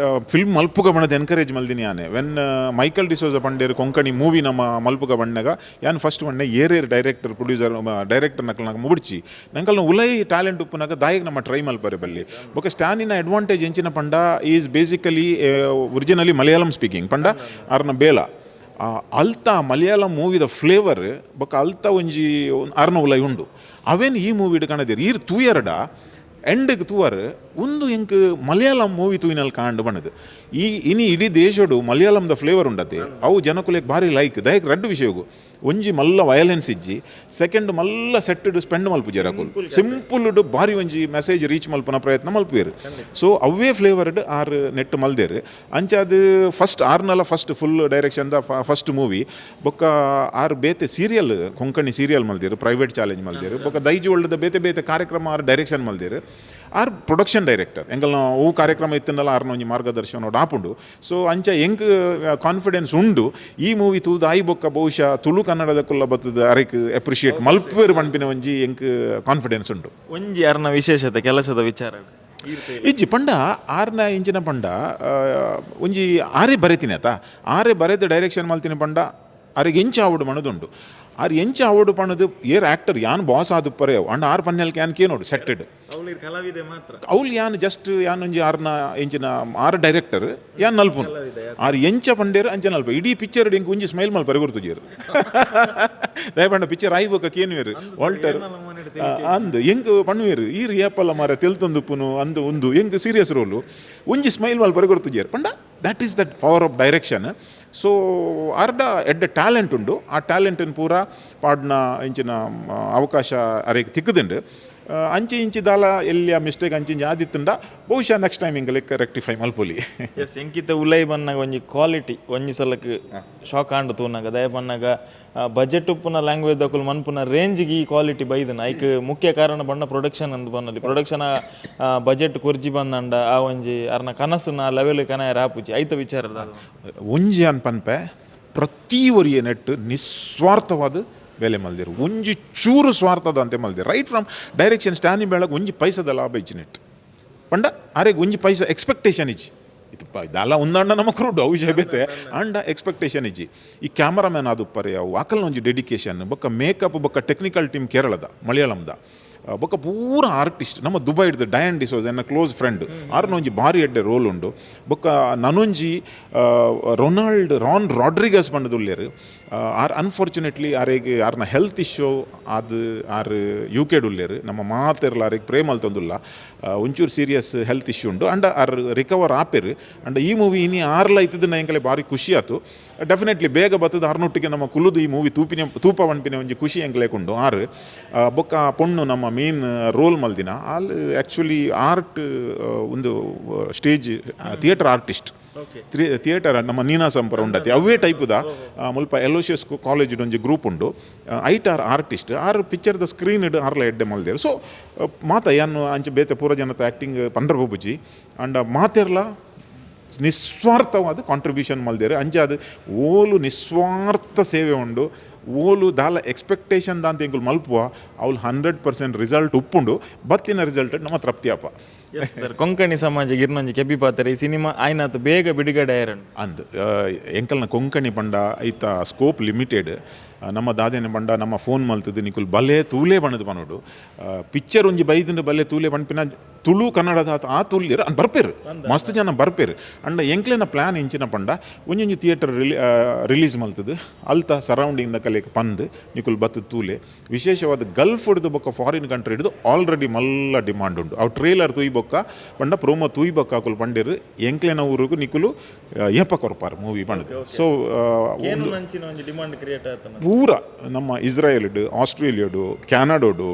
E: ಫಿಲ್ಮ್ ಮಲ್ಪುಗ ಬಣ್ಣದ ಎನ್ಕರೇಜ್ ಮಲ್ದಿನಿ ಯಾನೆ ವೆನ್ ಮೈಕಲ್ ಡಿಸೋಜ ಪಂಡೇರು ಕೊಂಕಣಿ ಮೂವಿ ನಮ್ಮ ಮಲ್ಪುಗ ಬಣ್ಣಗ ಯಾನ್ ಫಸ್ಟ್ ಬಣ್ಣ ಏರೇರ್ ಡೈರೆಕ್ಟರ್ ಪ್ರೊಡ್ಯೂಸರ್ ಡೈರೆಕ್ಟರ್ ನಕಲ್ನಾಗ ಮುಬಿಡ್ಚಿ ನಂಕಲ್ನ ಉಲೈ ಟ್ಯಾಲೆಂಟ್ ಉಪ್ಪುನಾಗ ದಾಯಿಗೆ ನಮ್ಮ ಟ್ರೈ ಮಲ್ಪರೆ ಬಲ್ಲಿ ಬೊಕ್ಕ ಸ್ಟ್ಯಾನಿನ ಅಡ್ವಾಂಟೇಜ್ ಎಂಚಿನ ಪಂಡ is basically originally Malayalam speaking ಪಂಡ ಅರ್ನ ಬೇಲ ಅಲ್ತಾ ಮಲಯಾಳಂ ಮೂವಿದ ಫ್ಲೇವರ್ ಬೊಕ್ಕ ಅಲ್ತಾ ಒಂಜಿ ಅರ್ನ ಉಲೈ ಉಂಡು ಅವೇನು ಈ ಮೂವಿ ಕಾಣದಿರು ಈರ್ ತೂಯರಡ ಎಂಡ್ಗೆ ತೂವರ್ ಒಂದು ಎಂಕ್ ಮಲಯಾಳಂ ಮೂವಿ ತೂಯಿನಲ್ಲಿ ಕಾಂಡು ಬಣ್ಣದು ಇನಿ ಇಡೀ ದೇಶಡು ಮಲಯಾಳಂದ ಫ್ಲೇವರ್ ಉಂಡತೆ ಅವು ಜನಕುಲೆಗೆ ಭಾರಿ ಲೈಕ್ ದಯಕ್ 2 ವಿಷಯಗು ಒಂಜಿ ಮಲ್ಲ ವಯಲೆನ್ಸ್ ಇಜ್ಜಿ ಸೆಕೆಂಡ್ ಮಲ್ಲ ಸೆಟ್ಟಡ್ ಸ್ಪೆಂಡ್ ಮಲ್ಪುಜರಕುಲ್ ಸಿಂಪಲ್ಡ್ ಭಾರಿ ಒಂಜಿ ಮೆಸೇಜ್ ರೀಚ್ ಮಲ್ಪನ ಪ್ರಯತ್ನ ಮಲ್ಪೇರು ಸೊ ಅವೇ ಫ್ಲೇವರ್ಡ್ ಆರ್ ನೆಟ್ ಮಲ್ದೇರು ಅಂಚ ಅದು ಫಸ್ಟ್ ಆರ್ನಲ್ಲ ಫಸ್ಟ್ ಫುಲ್ ಡೈರೆಕ್ಷನ್ದ ಫಸ್ಟ್ ಮೂವಿ ಬೊಕ್ಕ ಆರ್ ಬೇತೆ ಸೀರಿಯಲ್ ಕೊಂಕಣಿ ಸೀರಿಯಲ್ ಮಲ್ದೇರು ಪ್ರೈವೇಟ್ ಚಾಲೆಂಜ್ ಮಲ್ದೇರು ಬೊಕ್ಕ ದೈಜಿವರ್ಲ್ಡ್ದ ಬೇತೆ ಬೇತೆ ಕಾರ್ಯಕ್ರಮ ಆರ್ ಡೈರೆಕ್ಷನ್ ಮಲ್ದೇರು ಆರ್ ಪ್ರೊಡಕ್ಷನ್ ಡೈರೆಕ್ಟರ್ ಎಂಗಲ್ ಹೂ ಕಾರ್ಯಕ್ರಮ ಇತ್ತನಲ್ಲ ಆರ್ನ ಒಂಜಿ ಮಾರ್ಗದರ್ಶನ ಆಪುಂಡು ಸೊ ಅಂಚ ಎಂಕ್ ಕಾನ್ಫಿಡೆನ್ಸ್ ಉಂಡು ಈ ಮೂವಿ ತೂದು ಆಯಿ ಬೊಕ್ಕ ಬಹುಶಃ ತುಳು ಕನ್ನಡದ ಕುಲ್ಲ ಬತ್ತದ ಅರೆಕ್ ಅಪ್ರಿಷಿಯೇಟ್ ಮಲ್ಪೇರು ಪಂಪಿನ ಒಂಜಿ ಎಂಕ್ ಕಾನ್ಫಿಡೆನ್ಸ್ ಉಂಡು.
H: ಒಂಜಿ ಅರ್ನ ವಿಶೇಷತೆ ಕೆಲಸದ ವಿಚಾರ
E: ಇಜ್ಜಿ ಪಂಡ ಆರ್ನ ಇಂಚಿನ ಪಂಡ ಒಂಜಿ ಆರೇ ಬರೆತೀನಿ ಆತ ಆರೇ ಬರೆದು ಡೈರೆಕ್ಷನ್ ಮಲ್ತೀನಿ ಪಂಡ ಆರಿಗೆ ಎಂಚ ಆವಡು ಮಣದುಂಡು ಆರು ಎಂಚ ಆವಡು ಪಣದು ಏರ್ ಆ್ಯಕ್ಟರ್ ಯಾನ್ ಬಾಸ್ ಆದು ಪರೆಯವು ಅಂಡ್ ಆರು ಪನ್ನೆಲ್ ಕ್ಯಾನ್ ಕೇನೋಡು ಸೆಟ್ಟೆಡ್ ಅವ್ಲು ಯಾನ್ ಜಸ್ಟ್ ಯಾನ್ ಒಂಜಿ ಆರ್ನ ಎಂಚಿನ ಆರು ಡೈರೆಕ್ಟರ್ ಯಾನ್ ನಲ್ಪುನು ಆರು ಎಂಚ ಪಂಡೇರು ಅಂಚ ನಲ್ಪ ಇಡೀ ಪಿಕ್ಚರ್ ಎಂಕ್ ಒಂಜಿ ಸ್ಮೈಲ್ ಮಲ್ ಪರಗುರ್ತುಜೇರು ದಯಪಂಡ ಪಿಕ್ಚರ್ ಆಯ್ಬೋಕ ಕೇನುವೇರು ವಾಲ್ಟರ್ ಅಂದು ಎಂಕ್ ಪಣ್ಣುವೇರು ಈ ರಿಯಾಪಲ್ಲ ಮಾರ ತೆಲ್ತೊಂದುಪ್ಪುನು ಅಂದು ಒಂದು ಎಂಕ್ ಸೀರಿಯಸ್ ರೋಲು ಒಂಜಿ ಸ್ಮೈಲ್ ಮಲ್ ಪರಗುರ್ತುಜೇರು ಪಂಡ that is that power of direction. So ಅರ್ಧ ಎಡ್ಡೆ ಟ್ಯಾಲೆಂಟ್ ಉಂಡು ಆ ಟ್ಯಾಲೆಂಟನ್ನು ಪೂರ ಪಾಡ್ನ ಇಂಚಿನ ಅವಕಾಶ ಅರೆಗೆ ತಿಕ್ಕದುಂಡು ಅಂಚಿ ಇಂಚಿ ದಾಲ ಎಲ್ಲಿ ಆ ಮಿಸ್ಟೇಕ್ ಅಂಚಿಂಚಿ ಆದಿತ್ತುಂಡ ಬಹುಶಃ ನೆಕ್ಸ್ಟ್ ಟೈಮ್ ಹಿಂಗೆ ಲೆಕ್ಕ ರೆಕ್ಟಿಫೈ ಮಲ್ಪೊಲಿ.
H: ಎಸ್ ಎಂಕಿತ ಉಲೈ ಬನ್ನಾಗ ಒಂಜಿ ಕ್ವಾಲಿಟಿ ಒಂಜಿ ಸಲಕ್ಕೆ ಶಾಕ್ ಆಂಡು ತೂನಾಗ ದಯ ಬನ್ನಾಗ ಬಜೆಟ್ ಉಪ್ಪುನ ಲ್ಯಾಂಗ್ವೇಜ್ ದಕ್ಕಲು ಮನ್ಪುನ ರೇಂಜ್ಗೆ ಈ ಕ್ವಾಲಿಟಿ ಬೈದನ ಐಕ್ ಮುಖ್ಯ ಕಾರಣ ಬಣ್ಣ ಪ್ರೊಡಕ್ಷನ್ ಅಂದು ಬನ್ನಲ್ಲಿ ಪ್ರೊಡಕ್ಷನ್ ಬಜೆಟ್ ಕೊರ್ಜಿ ಬಂದಂಡ ಆ ಒಂಜಿ ಅರ್ನ ಕನಸು ನಾ ಲೆವೆಲ್ ಕನಾಯ ರಾಪುಜಿ ಐತ ವಿಚಾರದ
E: ಒಂಜಿ ಅನ್ಪನ್ಪೆ ಪ್ರತಿ ಒರಿಯ ನೆಟ್ಟು ನಿಸ್ವಾರ್ಥವಾದ ಬೆಲೆ ಮಲ್ದಿರು ಒಂಜಿ ಚೂರು ಸ್ವಾರ್ಥದ ಅಂತೆ ಮಲ್ದಿರು ರೈಟ್ ಫ್ರಮ್ ಡೈರೆಕ್ಷನ್ ಸ್ಟ್ಯಾನಿ ಬೆಳಗ್ಗೆ ಒಂಜಿ ಪೈಸದ ಲಾಭ ಇಚ್ಚಿ ನೆಟ್ ಪಂಡ ಆರೆಗೆ ಒಂಜಿ ಪೈಸ ಎಕ್ಸ್ಪೆಕ್ಟೇಷನ್ ಇಚ್ಚಿ ಇದು ಇದೆಲ್ಲ ಒಂದಂಡ ನಮ್ಮ ಕ್ರೂಡ್ ಔಷಧ ಬೇತೆ ಅಂಡ ಎಕ್ಸ್ಪೆಕ್ಟೇಷನ್ ಇಜ್ಜಿ ಈ ಕ್ಯಾಮರಾಮ್ಯಾನ್ ಅದು ಪರಿ ಅವು ಆಕಲ್ನ ಒಂಜಿ ಡೆಡಿಕೇಶನ್ ಬೊಕ್ಕ ಮೇಕಪ್ ಬೊಕ್ಕ ಟೆಕ್ನಿಕಲ್ ಟೀಮ್ ಕೇರಳದ ಮಲಯಾಳಂದ ಬೊಕ್ಕ ಪೂರ ಆರ್ಟಿಸ್ಟ್ ನಮ್ಮ ದುಬೈಡ್ದು ಡಯಾನ್ ಡಿಸೋಸ್ ಎನ್ನ ಕ್ಲೋಸ್ ಫ್ರೆಂಡ್ ಆರ್ನ ಒಂಜಿ ಭಾರಿ ಎಡ್ಡೆ ರೋಲ್ ಉಂಡು ಬೊಕ್ಕ ನನೊಂಜಿ ರಾನ್ ರಾಡ್ರಿಗಸ್ ಬಂಡದುಲ್ಲೇರು ಆರ್ ಅನ್ಫಾರ್ಚುನೇಟ್ಲಿ ಆರೆಗೆ ಆರ್ನ ಹೆಲ್ತ್ ಇಶ್ಯೂ ಅದು ಆರ್ ಯು ಕೆ ಡುಲ್ಲೇರು ನಮ್ಮ ಮಾತೆರ್ಲ ಆರೆಗೆ ಪ್ರೇಮಲ್ ತಂದುಲ್ಲ ಒಂಚೂರು ಸೀರಿಯಸ್ ಹೆಲ್ತ್ ಇಶ್ಯೂ ಉಂಡು ಅಂಡ್ ಆರ್ ರಿಕವರ್ ಆಪೇರು ಅಂಡ್ ಈ ಮೂವಿ ಇನಿ ಆರ್ಲ ಇತ್ತದನ್ನ ಎಂಕಲೆ ಭಾರಿ ಖುಷಿ ಆಯ್ತು ಡೆಫಿನೆಟ್ಲಿ ಬೇಗ ಬತ್ತದ ಆರ್ನೊಟ್ಟಿಗೆ ನಮ್ಮ ಕುಲುದು ಈ ಮೂವಿ ತೂಪ ಪಂಪಿನ ಒಂಜಿ ಖುಷಿ ಎಂಕ್ಲೆಕೊಂಡು ಆರು ಬೊಕ್ಕ ಪೊಣ್ಣು ನಮ್ಮ ಮೇನ್ ರೋಲ್ ಮಲ್ದಿನ ಅಲ್ಲಿ ಆ್ಯಕ್ಚುಲಿ ಆರ್ಟ್ ಒಂದು ಸ್ಟೇಜ್ ಥಿಯೇಟರ್ ಆರ್ಟಿಸ್ಟ್ ಥಿಯೇಟರ್ ನಮ್ಮ ನೀನಾ ಸಂಪರ ಉಂಡತಿ ಅವೇ ಟೈಪುದ ಮುಲ್ಪ ಎಲೋಷಿಯಸ್ ಕಾಲೇಜ್ ಒಂಜಿ ಗ್ರೂಪ್ ಉಂಡು ಐಟಾರ್ ಆರ್ಟಿಸ್ಟ್ ಆರು ಪಿಕ್ಚರ್ದ ಸ್ಕ್ರೀನ್ ಇಡು ಆರ್ಲ ಎಡ್ಡೆ ಮಲ್ದೇರು ಸೊ ಮಾತ ಏನು ಅಂಚೆ ಬೇತೆ ಪೂರ ಜನತ ಆ್ಯಕ್ಟಿಂಗ್ ಪಂಡ್ರ ಬೊಬ್ಬುಜಿ ಅಂಡ್ ಮಾತೆರ್ಲ ನಿಸ್ವಾರ್ಥವಾದ ಕಾಂಟ್ರಿಬ್ಯೂಷನ್ ಮಲ್ದೇರು ಅಂಚೆ ಅದು ಓಲು ನಿಸ್ವಾರ್ಥ ಸೇವೆ ಉಂಡು ಓಲು ದಾಲ ಎಕ್ಸ್ಪೆಕ್ಟೇಷನ್ ದಾಂತ ಎಂಕುಲು ಮಲ್ಪುವ ಅವ್ಲು 100% ರಿಸಲ್ಟ್ ಉಪ್ಪುಂಡು ಬತ್ತಿನ ರಿಸಲ್ಟ್ ನಮ್ಮ ತೃಪ್ತಿಯಪ್ಪ.
H: ಕೊಂಕಣಿ ಸಮಾಜಕ್ಕೆ ಇರ್ನೊಂಜಿ ಕೆಬ್ಬಿ ಪಾತ್ರೆ ಈ ಸಿನಿಮಾ ಆಯ್ನಾತ್ ಬೇಗ ಬಿಡುಗಡೆ ಆಯ್ರನ್
E: ಅಂದ್ ಎಂಕಲ್ನ ಕೊಂಕಣಿ ಪಂಡ ಐತ ಸ್ಕೋಪ್ ಲಿಮಿಟೆಡ್ ನಮ್ಮ ದಾದೇನೆ ಪಂಡ ನಮ್ಮ ಫೋನ್ ಮಲ್ತದ್ದು ನಿಕುಲ್ ಬಲೆ ತೂಲೆ ಬಣ್ಣದು ಪನೋಡು ಪಿಕ್ಚರ್ ಒಂಜಿ ಬೈದಿಂದ ಬಲೆ ತೂಲೆ ಪಂಪಿನ ತುಳು ಕನ್ನಡದ ಆ ತುಲ್ಯರು ಅನ್ ಬರ್ಪೇರು ಮಸ್ತ್ ಜನ ಬರ್ಪೇರು ಅಂಡ ಎಂಕ್ಲೆನ ಪ್ಲ್ಯಾನ್ ಇಂಚಿನ ಪಂಡ ಒಂಜೊಂಜಿ ಥಿಯೇಟರ್ ರಿಲೀಸ್ ಮಲ್ತದು ಅಲ್ತ ಸರೌಂಡಿಂಗ್ನ ಕಲೆಗೆ ಪಂದು ನಿಕುಲ್ ಬತ್ತು ತೂಲೆ ವಿಶೇಷವಾದ ಗಲ್ಫ್ ಹಿಡಿದು ಬೊಕ್ಕ ಫಾರಿನ್ ಕಂಟ್ರಿ ಹಿಡಿದು ಆಲ್ರೆಡಿ ಮಲ್ಲ ಡಿಮಾಂಡ್ ಉಂಟು ಅವು ಟ್ರೇಲರ್ ತುಯ್ ಬೊಕ್ಕ ಪಂಡ ಪ್ರೋಮೋ ತುಯ್ ಬೊಕ್ಕ ಹಾಕುಲು ಪಂಡೇರು ಎಂಕ್ಲೆನ ಊರಿಗೂ ನಿಕುಲು ಏಪ ಕೊರ್ಪಾರು ಮೂವಿ ಪಂಡದು ಸೊ
H: ಡಿಮಾಂಡ್ ಕ್ರಿಯೇಟ್ ಆಯ್ತು
E: ಪೂರ ನಮ್ಮ ಇಸ್ರಾಯೇಲ್ಡು ಆಸ್ಟ್ರೇಲಿಯಾಡು ಕ್ಯಾನಡಾಡು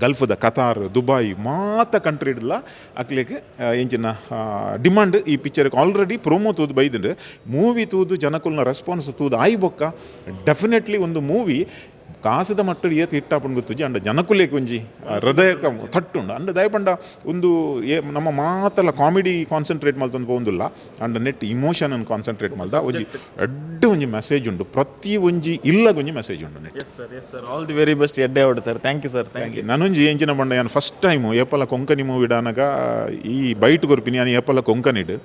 E: ಗಲ್ಫದ ಕತಾರ್ ದುಬೈ ಮಾತ ಕಂಟ್ರಿ ಇಡಲ್ಲ ಅಕ್ಲಿಗೆ ಎಂಚಿನ ಡಿಮಾಂಡ್ ಈ ಪಿಕ್ಚರ್ಗೆ ಆಲ್ರೆಡಿ ಪ್ರೋಮೋ ತೂದು ಬೈದಂಡು ಮೂವಿ ತೂದು ಜನಕುಲ್ನ ರೆಸ್ಪಾನ್ಸ್ ತೂದು ಆಯ್ ಬೊಕ್ಕ ಡೆಫಿನೆಟ್ಲಿ ಒಂದು ಮೂವಿ ಕಾಸದ ಮಟ್ಟಡು ಏತು ಇಟ್ಟಾಪುಂಡು ಗೊತ್ತುಜಿ ಅಂಡ ಜನಕುಲೇಗೆ ಒಂಜಿ ಹೃದಯಕ್ಕೆ ತಟ್ಟುಂಡು ಅಂಡ ದಯಪಂಡ ಒಂದು ನಮ್ಮ ಮಾತಲ್ಲ ಕಾಮಿಡಿ ಕಾನ್ಸಂಟ್ರೇಟ್ ಮಲ್ತಂದು ಪೋಂದುಲ್ಲ ಅಂಡ ನೆಟ್ ಇಮೋಷನ್ ಅನ್ನು ಕಾನ್ಸಂಟ್ರೇಟ್ ಮಲ್ದ ಒಂಜಿ ಎಡ್ಡೆ ಒಂಜಿ ಮೆಸೇಜ್ ಉಂಡು ಪ್ರತಿ ಒಂಜಿ ಇಲ್ಲಗೊಂಜಿ ಮೆಸೇಜ್ ಉಂಡು ನೆಟ್.
H: Yes sir all the very best ಎಡ್ಡೆ ಔಟ್ sir thank you sir thank you.
E: ನನೊಂಜಿ ಎಂಚಿನ ಬಂಡ ನಾನು ಫಸ್ಟ್ ಟೈಮು ಏಪಲ ಕೊಂಕಣಿ ಮೂವಿ ಇಡಾನಾಗ ಈ ಬೈಟ್ ಕೊರ್ಪಿನಿ ನಾನು ಏಪಲ ಕೊಂಕಣಿಡು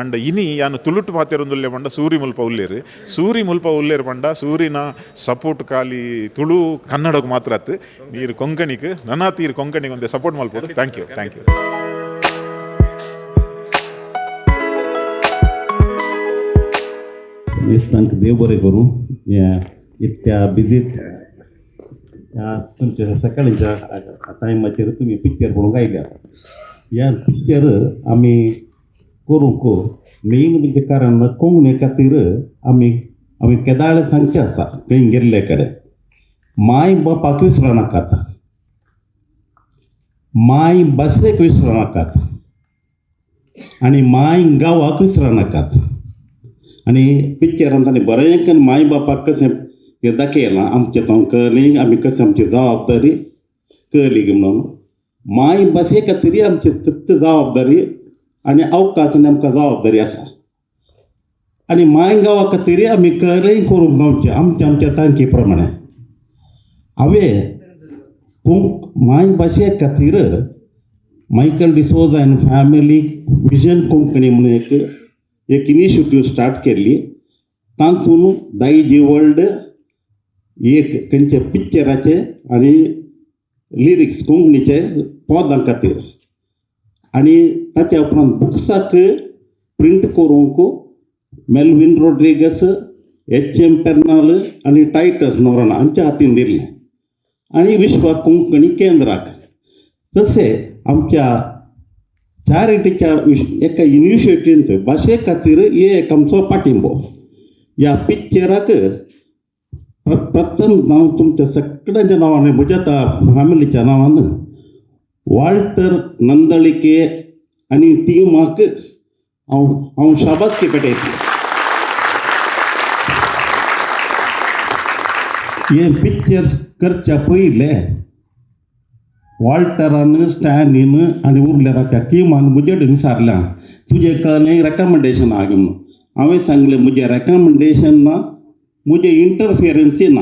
E: ಅಂಡ್ ಇನಿ ಯಾನು ತುಳುಟು ಪಾತೆರೊಂದುಲ್ಲೆ ಪಂಡ ಸೂರಿ ಮುಲ್ಪ ಉಲ್ಲೇರು ಪಂಡ ಸೂರಿನ ಸಪೋರ್ಟ್ ಖಾಲಿ ತುಳು ಕನ್ನಡಕ್ಕೆ ಮಾತ್ರ ಆತು ನೀರು ಕೊಂಕಣಿಗೆ ನನ್ನ ತೀರು ಕೊಂಕಣಿಗೆ ಒಂದೇ ಸಪೋರ್ಟ್ ಮಲ್ಪಡು. Thank you.
I: तांकां देव बरें करूं इतक्या बिजीत तुमच्या सकाळींच्या टायमाचेर तुमी पिक्चर पळोवंक आयल्या. ह्या पिक्चर आमी करूंक मेन म्हणजे कारण कोंकणी खातीर आमी केदाळे सांगचें आसा खंय गेल्ले कडेन माय बापाक विसरूं नाकात, माय भाशेक विसरूं नाकात आनी माय गांवाक विसरूं नाकात. आनी पिक्चरान ताणें बरें करून माय बापाक कशें तें दाखयलां आमचें तो कळ्ळी आमी कशें आमची जबाबदारी कळली म्हणून माय भाशे खातीर आमची जबाबदारी आनी अवकाश आनी आमकां जबाबदारी आसा आनी माय गांवा खातीर आमी कळ्ळी करूंक जावचें आमच्या तांकी प्रमाणे. हांवें माय भाशे खातीर Michael D'Souza and family vision Konkani म्हणून एक इनिशिएटिव्ह स्टार्ट केल्ली. तातूंत दायजीवर्ल्ड एक खंयचे पिक्चराचे आनी लिरिक्स कोंकणीचे पदां खातीर आनी ताच्या उपरांत बुक्साक प्रिंट करूंक मेल्विन रोड्रिगस एच.एम. पेर्नाल आनी टायटस नोराना हांच्या हातीन दिल्लें आनी विश्व कोंकणी केंद्राक. तशें आमच्या चॅरिटीच्या एका इनिशिएटिव्हांत भाशे खातीर एक आमचो पाठिंबो. ह्या पिक्चराक प्रथम हांव तुमच्या सगळ्यांच्या नांवान म्हज्या फॅमिलीच्या नांवान वाल्टर नंदलिके आनी टिमाक हांव शाबासकी पेटयता. हे पिक्चर करच्या पयलें वाल्टरान स्टॅनीन आनी उरल्या ताच्या टिमान म्हजे कडेन विचारलें तुजें कळ्ळें रेकमेंडेशन आहा म्हणून. हांवें सांगलें म्हजें रेकमेंडेशन ना, म्हजें इंटरफियरन्सी ना.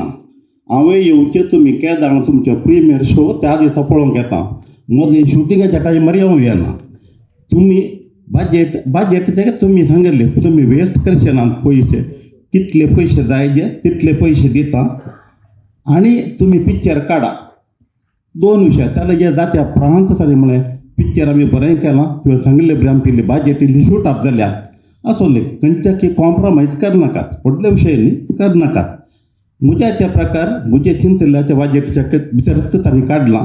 I: हांवें येवचें तुमी केदां तुमचो प्रिमियर शो त्या दिसा पळोवंक येता. मदें शुटिंगाच्या टायमार हांव येना. तुमी बाजेट तुमी सांगले तुमी वेस्ट करचे ना पयशे, कितले पयशे जाय जे तितले पयशे दिता आनी तुमी पिक्चर काडा. दोन विशय त्याला जे जात्या प्रांत जाले म्हळें पिक्चर आमी बरें केलां तुवें सांगिल्लें बरें आमची बाजेट इल्ली शूट आप जाल्या आसोले खंयच्या की कॉम्प्रोमायज करनाकात, व्हडले विशय न्ही करनाकात. म्हज्याच्या प्रकार म्हजे चिंतल्याच्या बाजेटीच्या भितरच तांणी काडलां,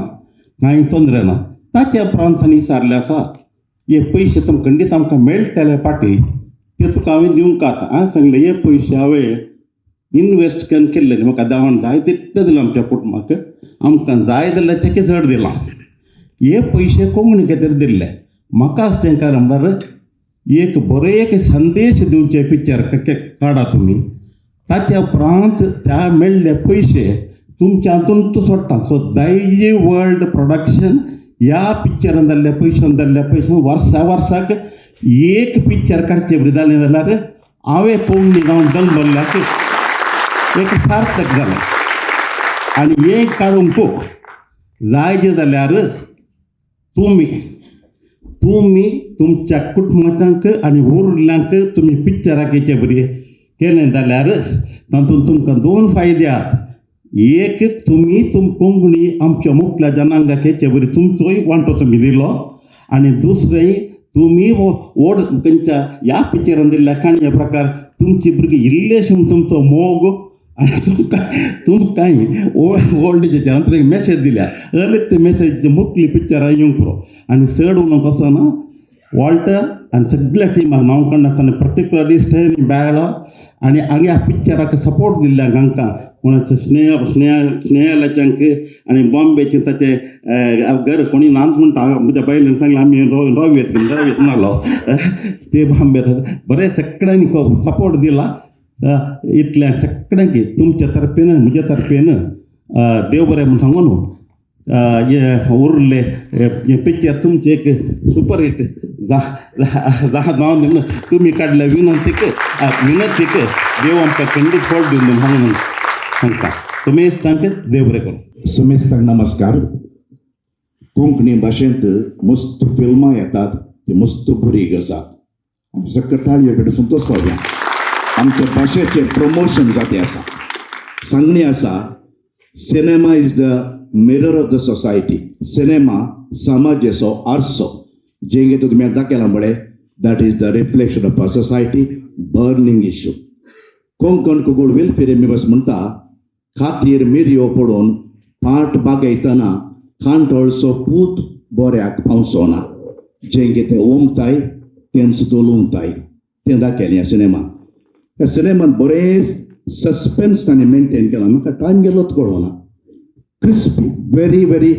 I: कांय तोंदरे ना. ताच्या उपरांत तांणी विचारलें आसा हे पयशे तुमकां खंडीत आमकां मेळटले पाटी ते तुका हांवें दिवंक आसा. हांवें सांगलें हे पयशे हांवें इनवेस्ट केल्ले न्ही, म्हाका देवान जाय तितले दिले आमच्या कुटुंबाक, आमकां जाय जाल्याच्याकी चड दिलां. हे पयशे कोंकणी खातीर दिल्ले. म्हाका आसचें कारण बरें एक बरो एक संदेश दिवचे पिक्चर काडा तुमी. ताच्या उपरांत त्या मेळ्ळे पयशे तुमच्या हातून सोडटा. सो दायजी वर्ल्ड प्रोडक्शन ह्या पिक्चरान जाल्ल्या पयशान वर्साक एक पिक्चर काडचें बरें जालें जाल्यार हांवें कोंकणी गांव जल्मल्ल्याक एक सार्थक जालें. आनी हें काडूंक जाय जे जाल्यार तुमी तुमच्या कुटुंबाच्यांक आनी उरल्यांक तुमी पिक्चराक बरें केलें जाल्यार तातूंत तुमकां दोन फायदे आसात. एक तुमी कोंकणी आमच्या मुखल्या जनांगाक बरें तुमचोय वांटो तुमी दिलो आणि दुसरंही तुम्ही ओढ त्यांच्या या पिक्चरान दिल्ल्या काणये प्रकार तुमची भुरगीं इल्लेशें तुमचो मोग आनी तुमकां ओल्ड एजाच्या नंतर एक मॅसेज दिल्या अर्ली ते मॅसेजीची मुटली पिक्चरां येवंक पुरो आनी चड उलोवंक कसो ना वॉल्टर आनी सगळ्या टिमाक नांव आसतना पर्टिक्युलरली स्टॅनी बेला आनी हांगा ह्या पिक्चराक सपोर्ट दिल्ल्याक हांकां कोणाचे स्नेहलाच्यांक आनी बॉम्बेचे ताचे घर कोणी नांद म्हणटा म्हज्या बायलेन सांगलें आमी रावयेत नालो ते बॉम्बे बरें सगळ्यांनी सपोर्ट दिला इतल्या सगळ्यांक तुमच्या तर्फेन म्हज्या तर्फेन देव बरें म्हूण सांगू न्हू उरले पिक्चर तुमचे एक सुपर हिट जावन दिवन तुमी काडल्या विनंतीक देव आमकां खंडीत फळ दिवन म्हणून सांगता तुमी तांकां देव बरें करूं
J: समेस्तांक नमस्कार. कोंकणी भाशेंत मस्त फिल्मां येतात ती मस्त बरी आसात सकट ताळयो पेटून संतोश पावया आमच्या भाशेचें प्रमोशन जाते आसा सांगणी आसा cinema is the mirror of the society cinema समाजाचो आरसो जेंगे तुमी दाखयला म्हळें that is the reflection of a society burning issue Konkan कुगूळ वेलफेर मेंबर्स म्हणटा खातीर मिरयो पडून पाट बागयतना खांट अळसो पूत बोऱ्याक पावसो ना जेंगे ते ओमताय तें सुद्दां उलोवताय तें दाखयलें ह्या सिनेमांत ह्या सिनेमांत बरें सस्पेन्स ताणें मेंटेन केला म्हाका टायम गेलोच कळोना क्रिस्पी व्हेरी व्हेरी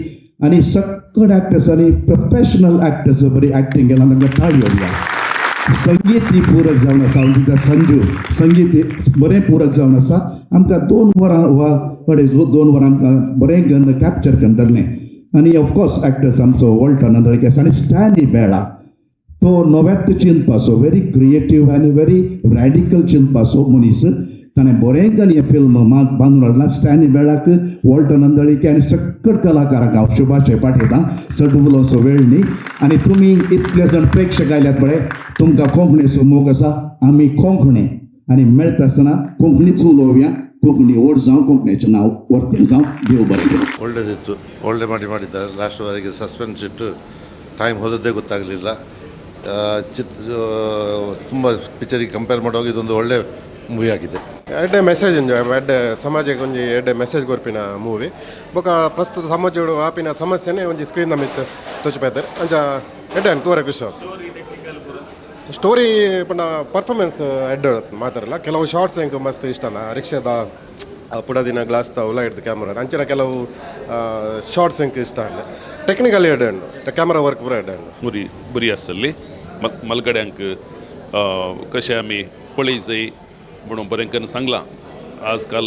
J: आनी सगळे एक्टर्सांनी प्रोफेशनल बरी एक्टींग केला तांकां ताळयो दिल्या संगीत ही पूरक जावन आसा तिका संजू संगीत बरें पूरक जावन आसा आमकां 2 वरां वा 2 वरां आमकां बरें कॅप्चर करून धरलें आनी ऑफकोर्स एक्टर्स आमचो वॉल्टर नांदळके आनी स्टॅनी बेला तो नव्यात चिंतपाचो व्हेरी क्रिएटीव आनी व्हेरी रॅडिकल चिंतपाचो मनीस ताणें बरें करून हें फिल्म बांदून हाडलां स्टॅनी बेळाक वॉल्टर नांदळके आनी सकट कलाकारांक हांव शुभाशय पाठयतां चड उलोवचो वेळ न्ही आनी तुमी इतले जाण प्रेक्षक आयल्यात बरें तुमकां कोंकणीचो मोग आसा आमी कोंकणी आनी मेळटा आसतना कोंकणीच उलोवया कोंकणी ओड जावं कोंकणीचें नांव वर्तें जावं देव बरें करूं
K: ಒಳ್ಳೆದಿತ್ತು ಒಳ್ಳೆ ಮಾಡಿದ್ದಾರೆ ಲಾಸ್ಟ್ವರೆಗೆ ಸಸ್ಪೆನ್ಸ್ ಇಟ್ಟು ಟೈಮ್ ಹೋದದ್ದೇ ಗೊತ್ತಾಗಲಿಲ್ಲ ತುಂಬ ಪಿಕ್ಚರಿಗೆ ಕಂಪೇರ್ ಮಾಡುವಾಗ ಇದೊಂದು ಒಳ್ಳೆ ಮೂವಿ ಆಗಿದೆ
L: ಎಡ್ಡೆ ಮೆಸೇಜ್ ಎಡ್ಡೆ ಸಮಾಜಕ್ಕೆ ಒಂಜಿ ಎಡ್ಡೆ ಮೆಸೇಜ್ ಕೊರ್ಪಿನ ಮೂವಿ ಬೊಕ ಪ್ರಸ್ತುತ ಸಮಾಜಡು ಆಪಿನ ಸಮಸ್ಯೆನೇ ಒಂಜಿ ಸ್ಕ್ರೀನ್ ನಮಿತ್ ತೋಚಿಪೇತಾರೆ ಅಂಚ ಎಡ್ಡೆ ತೋರೆ ಖುಷಿ ಸ್ಟೋರಿ ಪಂಡ ಪರ್ಫಾರ್ಮೆನ್ಸ್ ಎಡ್ಡೆ ಮಾತಾರಲ್ಲ ಕೆಲವು ಶಾರ್ಟ್ಸ್ ಹೆಂಗೆ ಮಸ್ತ್ ಇಷ್ಟನ ರಿಕ್ಷಾದ ಪುಡದಿನ ಗ್ಲಾಸ್ ಉಲ್ಲ ಹಿಡ್ದು ಕ್ಯಾಮ್ರಾ ಅಂಚಿನ ಕೆಲವು ಶಾರ್ಟ್ಸ್ ಹೆಂಗೆ ಇಷ್ಟ ಅಂಡೆ ಟೆಕ್ನಿಕಲ್ ಎಡ್ಡೆ कॅमेरा वर्क पुरा
M: बरी बरी आसतली मलगड्यांक कशें आमी पळय जाय म्हणून बरें करून सांगलां आजकाल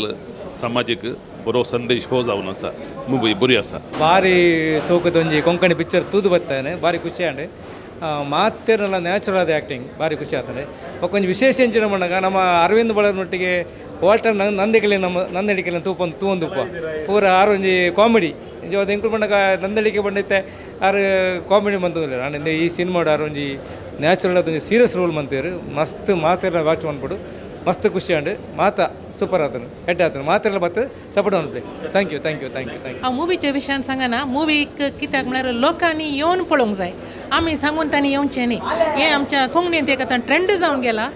M: समाजीक बरो संदेश हो जावन आसा मूवी बरी आसा
D: ಭಾರಿ ಸೋಕದ ಒಂಜಿ ಕೊಂಕಣಿ ಪಿಕ್ಚರ್ ತೂದು ಬರ್ತಾನೆ ಭಾರಿ ಖುಷಿ ಅಂಡೆ ಮಾತೇನಲ್ಲ ನ್ಯಾಚುರಲ್ ಆದ ಆ್ಯಕ್ಟಿಂಗ್ ಭಾರಿ ಖುಷಿ ಆಗ್ತದೆ ಒಂಜಿ ವಿಶೇಷ ಎಂಚಿನ ಮಣ್ಣಾಗ ನಮ್ಮ ಅರವಿಂದ್ ಬಳನೊಟ್ಟಿಗೆ ವಾಲ್ಟರ್ ನಂದಿಕೆಲೆ ನಮ್ಮ ನಂದಳಿಕೆಲೆ ತೂಂದುಪ್ಪ ಪೂರ ಆರೊಂಜಿ ಕಾಮಿಡಿ ಇಂಜ ಎಂಕುಲು ಮಣ್ಣಾಗ ನಂದಳಿಕೆ ಬಂದೈತೆ ಆರು ಕಾಮಿಡಿ ಮಂತಂದಿಲ್ಲ ನಾನು ಈ ಸಿನಿಮಾಡು ಆರೊಂಜಿ ನ್ಯಾಚುರಲ್ ಅದೊಂದು ಸೀರಿಯಸ್ ರೋಲ್ ಮಂತಿರು ಮಸ್ತ್ ಮಾತೆಲ್ಲ ವಾಚ್ ಮಾಡ್ಬಿಡು ಮಸ್ತ್ ಖುಷಿ ಅಂಡು ಮಾತಾ ಸೂಪರ್ ಆತನು ಹೆಡ್ ಆತನು ಮಾತೆಲ್ಲ ಬತ್ತು ಸಪೋರ್ಟ್ ಅನ್ಪ್ಲೆ थँक्यू
N: हांव मुवीच्या विशयान सांगना मुवीक कित्याक म्हळ्यार लोकांनी येवन पळोवंक जाय आमी सांगून तांणी येवचें न्ही हें आमच्या कोंकणींत एक आतां ट्रेंड जावन गेला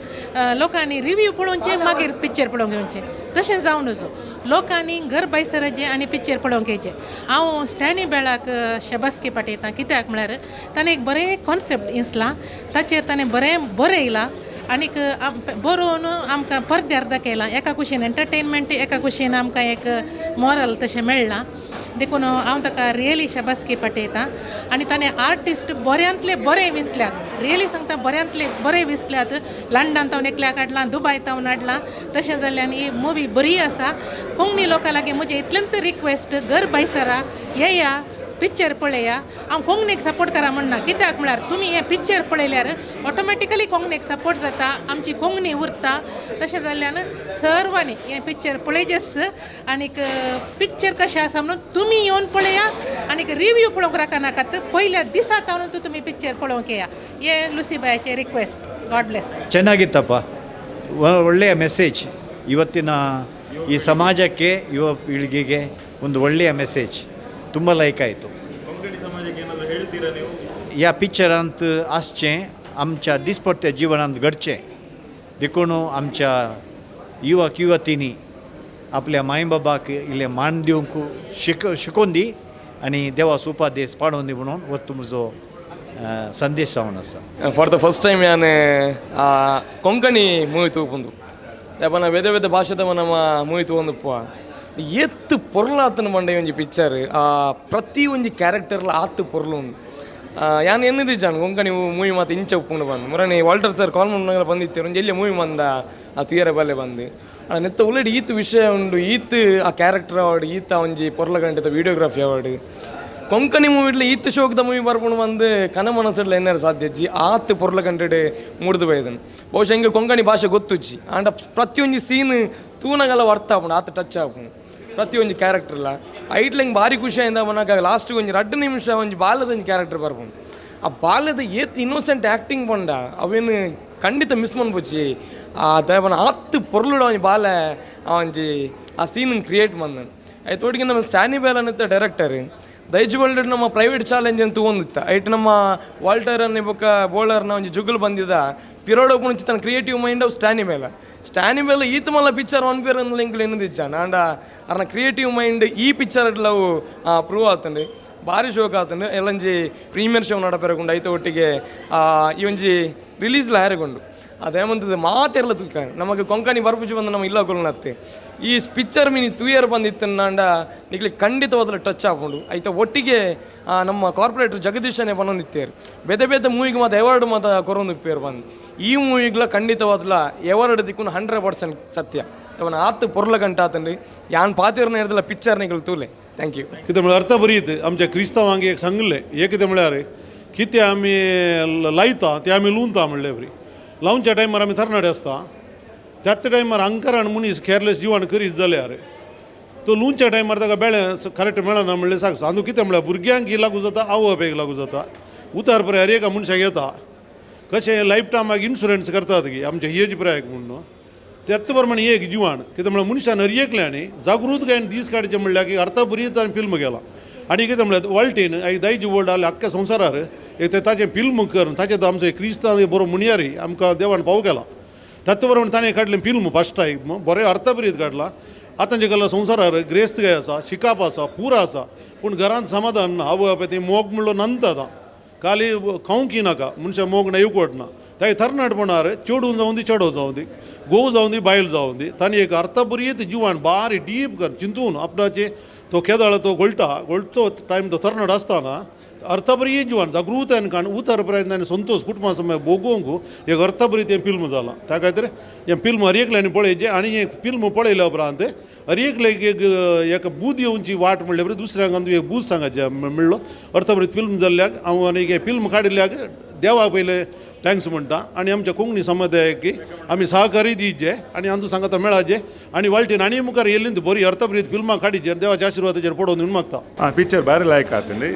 N: लोकांनी रिव्यू पळोवचे मागीर पिक्चर पळोवंक येवचें तशें जावं नजो लोकांनी घर बैसराचें आनी पिक्चर पळोवंक येचें हांव स्टॅनी बेळाक शबासकी पाठयतां कित्याक म्हळ्यार ताणें एक बरें कॉन्सेप्ट इंसलां ताचेर ताणें बरें बरयलां आनीक बरोवन आमकां परद्यार दाखयलां एका कुशीन एंटरटेनमेंट एका कुशीन आमकां एक मॉरल तशें मेळ्ळां देखून हांव ताका रियली शबासकी पाठयतां आनी ताणें आर्टिस्ट बऱ्यांतले बरे विसल्यात रियली सांगता बऱ्यांतले बरे विसल्यात लंडन तावन एकल्याक हाडलां दुबय तावन हाडलां तशें जाल्ल्यान ही मुवी बरी आसा कोंकणी लोकां लागीं म्हजें इतलेंत रिक्वेस्ट घर बैसरा येया पिक्चर पळया हांव कोंकणीक सपोर्ट करा म्हणना कित्याक म्हळ्यार तुमी हें पिक्चर पळयल्यार ऑटोमॅटिकली कोंकणीक सपोर्ट जाता आमची कोंकणी उरता तशें जाल्ल्यान सर्वांनी हें पिक्चर पळयचेच आनीक पिक्चर कशें आसा म्हणून तुमी येवन पळया आनीक रिव्यू पळोवंक राका नाकात पयल्या दिसा तावन तुमी पिक्चर पळोवंक येया हें लुसीबायाचें रिक्वेस्ट गॉड ब्लेस
O: ಚೆನ್ನಾಗಿತ್ತಪ್ಪ ಒಳ್ಳೆಯ ಮೆಸೇಜ್ ಇವತ್ತಿನ ಈ ಸಮಾಜಕ್ಕೆ ಯುವ ಪೀಳಿಗೆಗೆ ಒಂದು ಒಳ್ಳೆಯ ಮೆಸೇಜ್ ತುಂಬ ಲೈಕ್ ಆಯಿತು ह्या पिक्चरांत आसचें आमच्या दिसपट्ट्या जिवनांत घडचें देखून आमच्या युवक युवतींनी आपल्या मायबाबाक इल्लें मान दिवंक शिकोवन दी आनी देवास उपादेश पाडून दी म्हणून हो तुमचो संदेश जावन आसा.
P: ಫಾರ್ ದ ಫಸ್ಟ್ ಟೈಮ್ ಯಾನ್ ಕೊಂಕಣಿ ಮೂವಿ ತೂಪುಂದು ಯಾಪನ ಬೇತೆ ಬೇತೆ ಭಾಷೆದವ ನಮ್ಮ ಮೂವಿ ತಗೊಂಡಪ್ಪ ಎತ್ತು ಪೊರ್ಲಾತನ ಮಂಡೆ ಒಂಜಿ ಪಿಕ್ಚರ್ ಪ್ರತಿ ಒಂಜಿ ಕ್ಯಾರೆಕ್ಟರ್ಲ ಆತ್ತು ಪೊರ್ಲು ಉಂಡು ಯಾನ್ ಎನ್ನಿದ್ದಾನು ಕೊಂಕಣಿ ಮೂವಿ ಮಾತು ಇಂಚ ಉಪ್ಪುಂಡು ಬಂದು ಮುರಣಿ ವಾಲ್ಟರ್ ಸರ್ ಕಾಲ್ ಮಾಡಿ ಬಂದಿತ್ತೇರು ಒಂಜಿ ಎಲ್ಲಿ ಮೂವಿ ಬಂದ ಆ ತುಯರ ಬಲ್ಲೆ ಬಂದು ನೆತ್ತ ಉಳ್ಳಡಿ ಈತ್ ವಿಷಯ ಉಂಡು ಈತ್ ಆ ಕ್ಯಾರೆಕ್ಟರ್ ಅವಾರ್ಡ್ ಈತ ಒಂಜಿ ಪೊರ್ಲ ಗಂಟೆ ವೀಡಿಯೋಗ್ರಾಫಿ ಅವಾರ್ಡ್ ಕೊಂಕಣಿ ಮೂವಿಡ್ಲ ಈತ್ ಶೋಕದ ಮೂವಿ ಬರ್ಕೊಂಡು ಬಂದು ಕನ ಮನಸ್ಸಡ್ಲ ಎನ್ನಾರು ಸಾಧ್ಯಜ್ಜಿ ಆತ್ ಪೊರ್ಲ ಗಂಟೆ ಮುಡ್ದು ಬೈದನು ಬಹುಶಃ ಹಿಂಗೆ ಕೊಂಕಣಿ ಭಾಷೆ ಗೊತ್ತುಜ್ಜಿ ಆಂಡ ಪ್ರತಿಯೊಂದು ಸೀನ್ ತೂನಗೆಲ್ಲ ಅರ್ಥ ಆಪುಂಡು ಆತ ಟಚ್ ಆಪುಂಡು ಪ್ರತಿಯೊಂದು ಕ್ಯಾರೆಕ್ಟರ್ಲ ಐಟ್ಲ ಹಿಂಗೆ ಭಾರಿ ಖುಷಿಯಿಂದ ಮನಾಗ ಲಾಸ್ಟಿಗೆ ಒಂಜಿ 2 ನಿಮಿಷ ಒಂಜಿ ಬಾಲ್ಯದ ಒಂಜಿ ಕ್ಯಾರೆಕ್ಟರ್ ಬರ್ಕೊಂಡು ಆ ಬಾಲ್ಯದ ಏತ್ ಇನ್ನೋಸೆಂಟ್ ಆ್ಯಕ್ಟಿಂಗ್ ಬಂಡ ಅವೇನು ಖಂಡಿತ ಮಿಸ್ ಮಾಡ್ಬೋಚಿ ದೇವನ ಆತ್ತು ಪೊರ್ಲುಡ ಒಂಜಿ ಬಾಲೆ ಒಂಜಿ ಆ ಸೀನ್ ಕ್ರಿಯೇಟ್ ಬಂದನು ಆಯ್ತು ಒಟ್ಟಿಗೆ ನಮ್ಮ ಸ್ಟ್ಯಾನಿ ಬೇಲನಿತ್ತ ಡೈರೆಕ್ಟರ್ ದೈಜಿವರ್ಲ್ಡ್ ನಮ್ಮ ಪ್ರೈವೇಟ್ ಚಾಲೆಂಜ್ ಅಂತ ಒಂದಿತ್ತ ಐಟ್ ನಮ್ಮ ವಾಲ್ಟರನ್ನ ಬೊಕ್ಕ ಬೋಲರ್ನ ಒಂಜಿ ಜುಗುಲು ಬಂದಿದ್ದ ಪಿರೋಡೋಪು ಮುಂಚೆ ತನ್ನ ಕ್ರಿಯೇಟಿವ್ ಮೈಂಡ್ ಅವು ಸ್ಟ್ಯಾನಿ ಬೇಲ ಈತ ಮಲ್ಲ ಪಿಕ್ಚರ್ ಒನ್ ಪೇರ್ ಅಂದ್ ಎಂಕ್ಲು ಎನ್ನದಿಚ್ಚ ನಾಂಡ ಅರ್ನ ಕ್ರಿಯೇಟಿವ್ ಮೈಂಡ್ ಈ ಪಿಕ್ಚರ್ ಅವು ಪ್ರೂವ್ ಆತಂಡು ಭಾರಿ ಶೋಕ್ ಆತಂಡು ಎಲ್ಲಂಜಿ ಪ್ರೀಮಿಯರ್ ಶೋ ನಡಪೆರಗೊಂಡು ಐತ ಒಟ್ಟಿಗೆ ಈ ಒಂಜಿ ರಿಲೀಸ್ಲ ಹಾರಿಕೊಂಡು ಅದೇಮಂತದ್ದು ಮಾತೆಲ್ಲ ತೂಕ ನಮಗೆ ಕೊಂಕಣಿ ಬರ್ಪುಜಿ ಬಂದು ನಮ್ಮ ಇಲ್ಲ ಕೊಲ್ಲತ್ತೆ ಈ ಪಿಕ್ಚರ್ ಮೀನಿ ತೂಯರ್ ಬಂದಿತ್ತು ನಾಂಡ ನಿಗ್ಲಿ ಖಂಡಿತವಾದ ಟಚ್ ಹಾಕೊಂಡು ಆಯ್ತಾ ಒಟ್ಟಿಗೆ ನಮ್ಮ ಕಾರ್ಪೊರೇಟರ್ ಜಗದೀಶನೇ ಬಂದಿತ್ತೇರು ಬೇತೆ ಬೇತೆ ಮೂವಿಗೆ ಮತ್ತು ಎವಾರ್ಡ್ ಮತ್ತು ಕೊರೊಂದಿಪ್ಪೇರು ಬಂದು ಈ ಮೂವಿಗ್ಲ ಖಂಡಿತವಾದ್ಲ ಎವಾರ್ಡ್ ದಿಕ್ಕು 100% ಸತ್ಯ ಅವನ ಆತು ಪೊರ್ಲ ಗಂಟೆ ಆತಂಡು ಯಾನ್ ಪಾತಿರ್ನ ಹಿಡ್ದಲ್ಲ ಪಿಕ್ಚರ್ ನಿಗಳು ತೂಲೆ ಥ್ಯಾಂಕ್ ಯು
Q: कितें म्हळ्यार अर्थ बरीत आमच्या क्रिस्तांवांक एक सांगलें एक कितें म्हळ्यार कितें आमी लायता तें आमी लुंता म्हणलें बरी लावच्या टायमार आमी तरणाटे आसता त्याच टायमार अंकारान मनीस केअरलेस जिवान करीत जाल्यार तो लुंच्या टायमार ताका बेळें करेक्ट मेळना म्हणलें साक सांदू कितें म्हळ्यार भुरग्यांक लागू जाता आवय बापायक लागू जाता उतार पुराय एका मनशाक येता कशें लायफ टायमाक इन्शुरन्स करतात की आमच्या हेज पुरायक म्हणून त्याच प्रमाणे एक जिवान कितें म्हळ्यार मनशान हरयेकलें आनी जागृतकायेन दीस काडचें म्हणल्यार की अर्थ बरीत आनी फिल्म गेला आनी कितें म्हळ्यार वर्ल्डीन एक दायजिवर्ल्ड आल्या आख्ख्या संवसारार एक ताचें फिल्म कर ताचें आमचो क्रिस्तांव बरो मुनियारी आमकां देवान पाव केला ताचे प्रमाणे ताणें काडलें फिल्म फस्ट टायम बरें अर्थ बरीत काडला आतां जे केला संवसारार ग्रेस्तगाय आसा शिकाप आसा पुरा आसा पूण घरांत समाधान ना आवय बापाय ती मोग म्हणलो नंत आतां खाली खावंकी नाका मनशां मोग ना येवकोट ना ताई तरणाटपणार चेडून जावं दी चेडो जावं दी घोव जावं दी बायल जावं दी ताणें एक अर्थ बरीत जिवान बारी डीप कर चिंतून आपणाचे तो केदाळ तो घोळटो टायम तो तरणाट आसतना अर्थ बरी जिवान जागृतायेन काण उतर पर्यंत आनी संतोष कुटुंबा समय भोगोवंक एक अर्थ बरीत हें फिल्म जालां त्या खातीर हें फिल्म हर एकल्यानी पळयचें आनी हें फिल्म पळयल्या उपरांत हर एकल्याक एक बूद येवची वाट म्हणले बरें दुसऱ्यांक एक बूद सांगचे म्हणलो अर्थ बरीत फिल्म जाल्ल्याक हांव आनी हे फिल्म काडिल्ल्याक देवाक पयले थँक्स म्हणटा आनी आमच्या कोंकणी समुदायाक की आमी सहकार्य दिवचे आनी आमचो सांगाता मेळाचे आनी वाळटीन आनी मुखार येयल्ली बरी अर्थबरीत फिल्मां काडीचेर देवाच्या आशिर्वादाचेर पडोवन दिवन मागता
G: ಪಿಕ್ಚರ್ ಭಾರಿ ಲೈಕ್ ಆತಂడి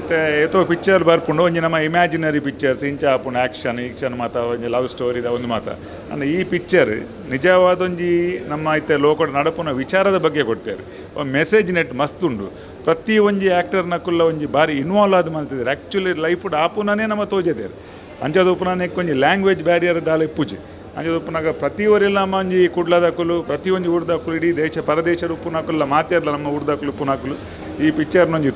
G: ಏತೋ ಪಿಕ್ಚರ್ ಬರ್ಪುಂಡು ಒಂಜಿ ನಮ್ಮ ಇಮ್ಯಾಜಿನರಿ ಪಿಕ್ಚರ್ಸ್ ಇಂಚ ಆಪುಂಡು ಆ್ಯಕ್ಷನ್ ಮಾತ ಒಂಜಿ ಲವ್ ಸ್ಟೋರಿದ ಒಂದು ಮಾತ ಅಂದ್ರೆ ಈ ಪಿಕ್ಚರ್ ನಿಜವಾದೊಂಜಿ ನಮ್ಮ ಐತೆ ಲೋಕಡ ನಡಪುನ ವಿಚಾರದ ಬಗ್ಗೆ ಕೊಡ್ತಾರೆ ಮೆಸೇಜ್ ನೆಟ್ ಮಸ್ತ್ ಉಂಡು ಪ್ರತಿ ಒಂಜಿ ಆ್ಯಕ್ಟರ್ನಕ್ಕುಲ್ಲ ಒಂಜಿ ಭಾರಿ ಇನ್ವಾಲ್ವ್ ಆದ ಮಾಡ್ತಿದ್ದಾರೆ ಆ್ಯಕ್ಚುಲಿ ಲೈಫ್ ಆಪುನೇ ನಮ್ಮ ತೋಜದೇರು ಅಂಚದ ಉಪ್ಪುನಾಗ ಕೊಂಚ ಲ್ಯಾಂಗ್ವೇಜ್ ಬ್ಯಾರಿಯರ್ ದಾಲ ಇಪ್ಪುಜಿ ಅಂಚದ ಉಪ್ಪುನಾಗ ಪ್ರತಿಯೊರೆಲ್ಲ ಮಂಜಿ ಕುಡ್ಲದಕ್ಕಲು ಪ್ರತಿಯೊಂದು ಉಡ್ದಕ್ಕಲು ಇಡೀ ದೇಶ ಪರದೇಶದ ಉಪ್ಪುನಾಕಲ್ಲ ಮಾತಾಡಲ್ಲ ನಮ್ಮ ಉಡ್ದಕ್ಕಲು ಉಪ್ಪುನಾಕಲು ಈ ಪಿಕ್ಚರ್ನೊಂಜಿ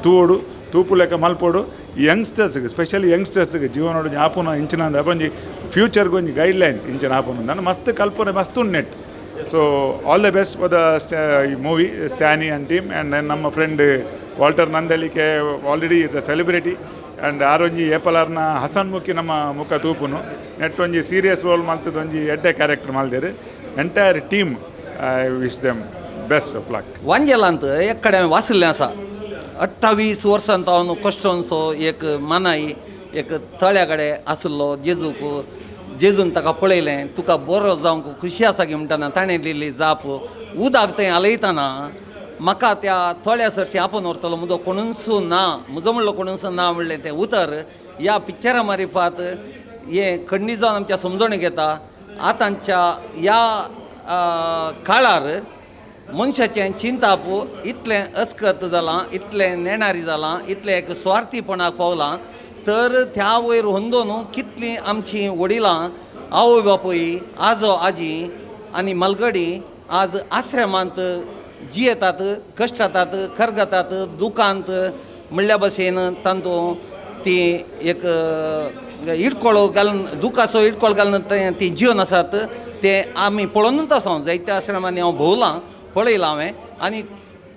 G: ತೂಪು ಲೆಕ್ಕ ಮಲ್ಪೋಡು ಯಂಗ್ಸ್ಟರ್ಸ್ಗೆ ಸ್ಪೆಷಲಿ ಯಂಗ್ಸ್ಟರ್ಸ್ಗೆ ಜೀವನೋಡು ಆಪುನ ಇಂಚಿನ ಒಂಜಿ ಫ್ಯೂಚರ್ಗೆ ಒಂಜಿ ಗೈಡ್ಲೈನ್ಸ್ ಇಂಚಿನ ಆಪುನ ನಾನು ಮಸ್ತ್ ಕಲ್ಪನೆ ಮಸ್ತ್ ಉಂಡು ನೆಟ್ so all the best for the movie Stany and team and ನಮ್ಮ friend Walter Nandalike already it's a celebrity and ಆರೊಂಜಿ ಏಪಲಾರ್ನ ಹಸನ್ ಮುಖಿ ನಮ್ಮ ಮುಖ ತೂಪುನು ನೆಟ್ ಒಂಜಿ ಸೀರಿಯಸ್ ರೋಲ್ ಮಲ್ತದ ಒಂಜಿ ಎಡ್ಡೆ ಕ್ಯಾರೆಕ್ಟರ್ ಮಲ್ದೇರು entire team I wish them best of luck
R: वांजेला अंत एक कडेन वाचलें आसा 28 वर्सां हांव कश्टोनसो एक मानाई एक तळ्या कडेन आसलो जेजून ताका पळयलें तुका बरो जावंक खुशी आसा की म्हणटाना ताणें दिल्ली जाप उदक थंय आलयतना म्हाका त्या थोड्या सरशी आपोवन व्हरतलो म्हजो कोणूच ना म्हजो म्हणलो कोणूच ना म्हणलें तें उतर ह्या पिक्चरा मारिफात हें खंडीत जावन आमच्या समजणेक येता आतांच्या ह्या काळार मनशाचें चिंताप इतलें अस्कत जालां इतलें नेणारी जालां इतलें एक स्वार्थीपणाक पावलां तर त्या वयर होंदोन कितलीं आमची वडिलां आवय बापूय आजो आजी आनी मलगडी आज आश्रमांत जियेतात कश्टातात करगतात दुखांत म्हणल्या भशेन तांतू ती एक इडकोळो घालून दुखाचो इडकोळ घालून ती जीवन आसात ते आमी पळोवनूच आसा. जायत्या आश्रमांनी हांव भोंवलां पळयलां हांवें आनी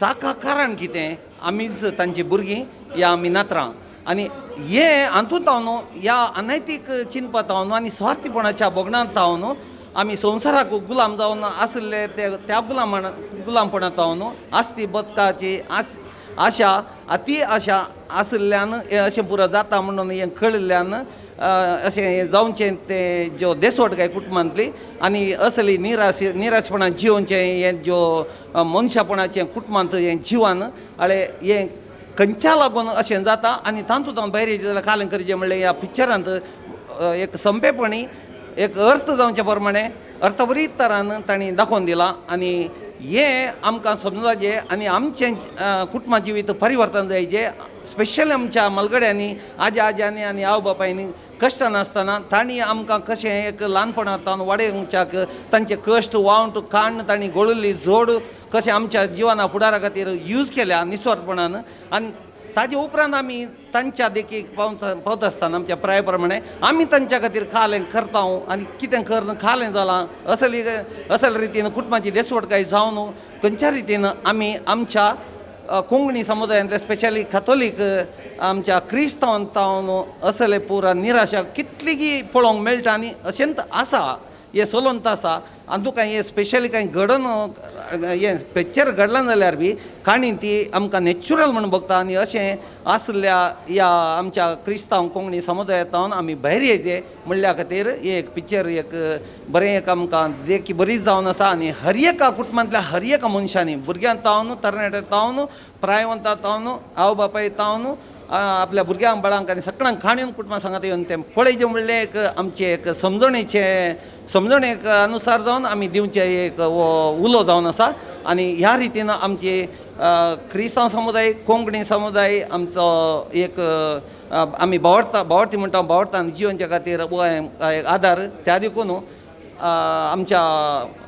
R: ताका कारण कितें आमीच तांची भुरगीं या आमी नात्रां आनी हे हातूंत हांव न्हू ह्या अनैतीक चिंतपात हांव न्हू आनी स्वार्थीपणाच्या बोगणांत हांव न्हू आमी संवसाराक गुलाम जावन आसले त्या गुलामपणांत हांव न्हू आस्ती बदकाची आशा अती आशा आसल्यान हें अशें पुरो जाता म्हणून हें कळिल्ल्यान अशें जावचें तें ज्यो देसवटकाय कुटुंबांतली आनी असली निराशपणान जिवनचें हें ज्यो मनशापणाचें कुटुंबांत हें जिवन आळे हें खंयच्या लागून अशें जाता आनी तातूंत हांव भायर येयलें जाल्यार कालें करचें म्हणल्यार ह्या पिक्चरांत एक संपेपणी एक अर्थ जावचे प्रमाणे अर्थभरीत तरान तांणी दाखोवन दिलां आनी हें आमकां समजाचें आनी आमचें कुटुंबा जिवीत परिवर्तन जायचें स्पेशली आमच्या मलगड्यांनी आज्यांनी आनी आवय बापायनी कश्ट नासतना तांणी आमकां कशें एक ल्हानपणांतल्यान वाडोवच्याक तांचे कश्ट वावंट काण तांणी गळिल्ली जोड कशें आमच्या जिवना फुडारा खातीर यूज केल्या निस्वार्थपणान आनी ताजे उपरांत आमी तांच्या देखीक पावता आसतना आमच्या प्राय प्रमाणे आमी तांच्या खातीर खालें करता आनी कितें करन खालें जालां असल रितीन कुटुंबाची देसवटकाय जावन खंयच्या रितीन आमी आमच्या कोंकणी समुदायांतले स्पेशली कॅथोलीक आमच्या क्रिस्तांवांत असले पुरा निराशा कितलीं पळोवंक मेळटा आनी अशेंत आसा हे चलोवंत आसा आनी तुका हें स्पेशली कांय घडोवन हें पिक्चर घडलां जाल्यार बी काणी ती आमकां नॅचुरल म्हणून बघता आनी अशें आसल्या ह्या आमच्या क्रिस्तांव कोंकणी समुदायांत आमी भायर येयचे म्हणल्या खातीर हे एक पिक्चर एक बरें एक आमकां देखी बरीच जावन आसा आनी हर एका कुटुंबांतल्या हर एका मनशांनी भुरग्यांक तावन तरणाट्यांक तावन प्रायवंतां तावन आवय बापाय तावन आपल्या भुरग्यांक बाळांक आनी सगळ्यांक खाणून कुटुंबा सांगात येवन तें पळयचें म्हणलें एक आमचे एक समजणेक अनुसार जावन आमी दिवचे एक उलो जावन आसा आनी ह्या रितीन आमचे क्रिस्तांव समुदाय कोंकणी समुदाय आमचो एक आमी भावार्थी म्हणटा भावार्थान जिवनच्या खातीर आदार त्या देखून आमच्या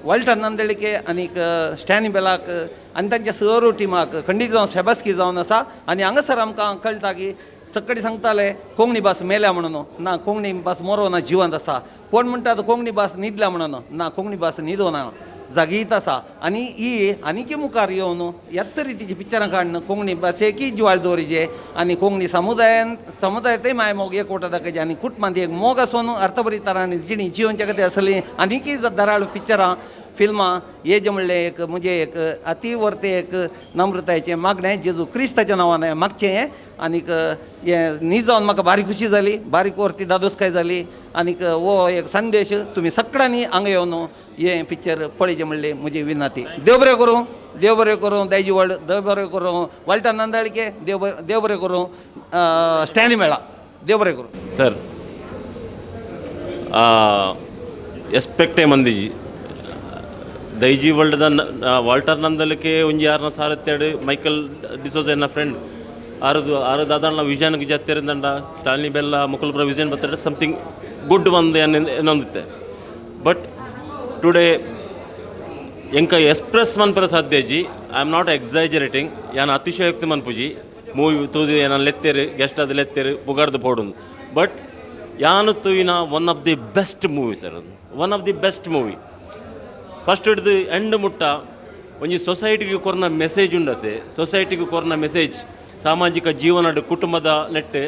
R: वाल्टर नांदलिके आनीक स्टॅनी बेलाक आनी तांच्या सहरू टिमाक खंडीत जावन शेबासकी जावन आसा आनी हांगासर आमकां कळटा की सक्कडी सांगताले कोंकणी भास मेल्या म्हणून ना कोंकणी भास मरो ना जिवंत आसा कोण म्हणटा कोंकणी भास न्हिदल्या म्हणून ना कोंकणी भास न्हिदो ना जागीत आसा आनी ही आनीक मुखार येवन ह्याच रितीची पिक्चरां काडन कोंकणी भाशेकी जिवाळ दवरिचे आनी कोंकणी समुदायातय मायमोग एकवटा दाखयचे आनी कुटुंबांत एक मोग आसून अर्थभरीत तरान जिणी जिवनच्या खातीर आसली आनीकय धराळ पिक्चरां फिल्मां हे जे म्हणलें एक म्हणजे एक अतिवर्ते एक नम्रतायेचें मागणें जेजू क्रिस्ताच्या नांवान मागचें आनीक हें न्ही जावन म्हाका बारीक खुशी जाली बारीक वर्ती दादोसकाय जाली आनीक हो एक संदेश तुमी सगळ्यांनी हांगा येवन हें पिक्चर पळयचें म्हणलें म्हजी विनंती. देव बरें करूं दैजीवर्ल्ड देव बरें करूं वाल्टर नांदलिके देव बरें करूं स्टॅनी बेला देव बरें करूं.
A: सर ಎಸ್ಪೆಕ್ಟೇ ಮಂದಿಜಿ ದೈಜಿವರ್ಲ್ಡ್ದ ವಾಲ್ಟರ್ ನಂದಲಿಕೆ ಒಂಜಿ ಆರ್ನ ಸಾರತ್ತೆಡು ಮೈಕಲ್ ಡಿಸೋಜ ಎನ್ನ ಫ್ರೆಂಡ್ ಆರು ದಾದಾಳ ವಿಷನ್ಗೆ ಜತ್ತೇರಿಂದಂಡ ಸ್ಟಾನ್ಲಿ ಬೆಲ್ಲ ಮುಕುಲ್ಪುರ ವಿಷನ್ ಬತ್ತಡೆ ಸಮಥಿಂಗ್ ಗುಡ್ ಒಂದು ಏನೊಂದಿತ್ತೆ ಬಟ್ ಟುಡೇ ಎಂಕ ಎಕ್ಸ್ಪ್ರೆಸ್ ಮನ್ಪರ ಸಾಧ್ಯಜಿ ಐ ಆಮ್ ನಾಟ್ ಎಕ್ಸಾಜರೇಟಿಂಗ್ ಯಾನ್ ಅತಿಶಯೋಕ್ತಿ ಮನ್ಪುಜಿ ಮೂವಿ ತೂದಿ ನಾನು ಲೆತ್ತೇರು ಗೆಸ್ಟ್ ಅದು ಲೆತ್ತೇರು ಪುಗಾರ್ದು ಪೋಡುಂದು ಬಟ್ ಯಾನು ತೂಯಿನ one of the best movie sir ಅದು one of the best movie first ಹಿಡ್ದು ಎಂಡ್ ಮುಟ್ಟ ಒಂಜಿ ಸೊಸೈಟಿಗೆ ಕೊರ್ನ ಮೆಸೇಜ್ ಉಂಡತೆ ಸೊಸೈಟಿಗೆ ಕೊರ್ನ ಮೆಸೇಜ್ ಸಾಮಾಜಿಕ ಜೀವನದ ಕುಟುಂಬದ ನೆಟ್ಟು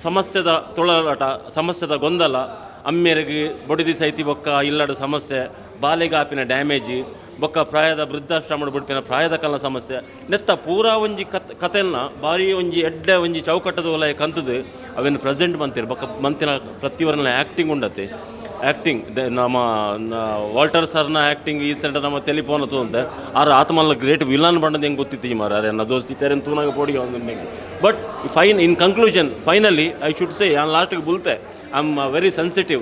A: ಸಮಸ್ಯೆದ ತೊಳಲಾಟ ಸಮಸ್ಯೆದ ಗೊಂದಲ ಅಮ್ಮೆರಿಗೆ ಬೊಡಿದಿ ಸೈತಿ ಬೊಕ್ಕ ಇಲ್ಲದ ಸಮಸ್ಯೆ ಬಾಲೆಗಾಪಿನ ಡ್ಯಾಮೇಜ್ ಬೊಕ್ಕ ಪ್ರಾಯದ ವೃದ್ಧಾಶ್ರಮದ ಬುಡ್ಪಿನ ಪ್ರಾಯದ ಕಲ್ನ ಸಮಸ್ಯೆ ನೆತ್ತ ಪೂರಾ ಒಂಜಿ ಕಥೆನ್ನ ಭಾರಿ ಒಂಜಿ ಎಡ್ಡೆ ಒಂಜಿ ಚೌಕಟ್ಟದ ಒಲಯ ಕಂತದು ಅವೇನು ಪ್ರೆಸೆಂಟ್ ಮಂತಿರು ಬೊಕ್ಕ ಮಂತಿನ ಪ್ರತಿವರ್ನ ಆ್ಯಕ್ಟಿಂಗ್ ಉಂಡತೆ ಆ್ಯಕ್ಟಿಂಗ್ ನಮ್ಮ ವಾಲ್ಟರ್ ಸರ್ನ ಆ್ಯಕ್ಟಿಂಗ್ ಈ ತಂಡ ನಮ್ಮ ತೆಲಿಪೋನ ತೋಂತೆ ಆರು ಆತ್ಮಲ್ಲ ಗ್ರೇಟ್ ವಿಲನ್ ಬಣ್ಣದ ಹೆಂಗೆ ಗೊತ್ತಿತ್ತು ಮಾರ ಅರೆ ನನ್ನ ದೋಸ್ತಿ ತೆರೆನ್ ತೂನಾಗ ಪೋಡಿಗೆ ಒಂದು but in conclusion finally I should say ನಾನು ಲಾಸ್ಟಿಗೆ ಬುಲ್ತೆ ಐ ಆಮ್ ವೆರಿ ಸೆನ್ಸಿಟಿವ್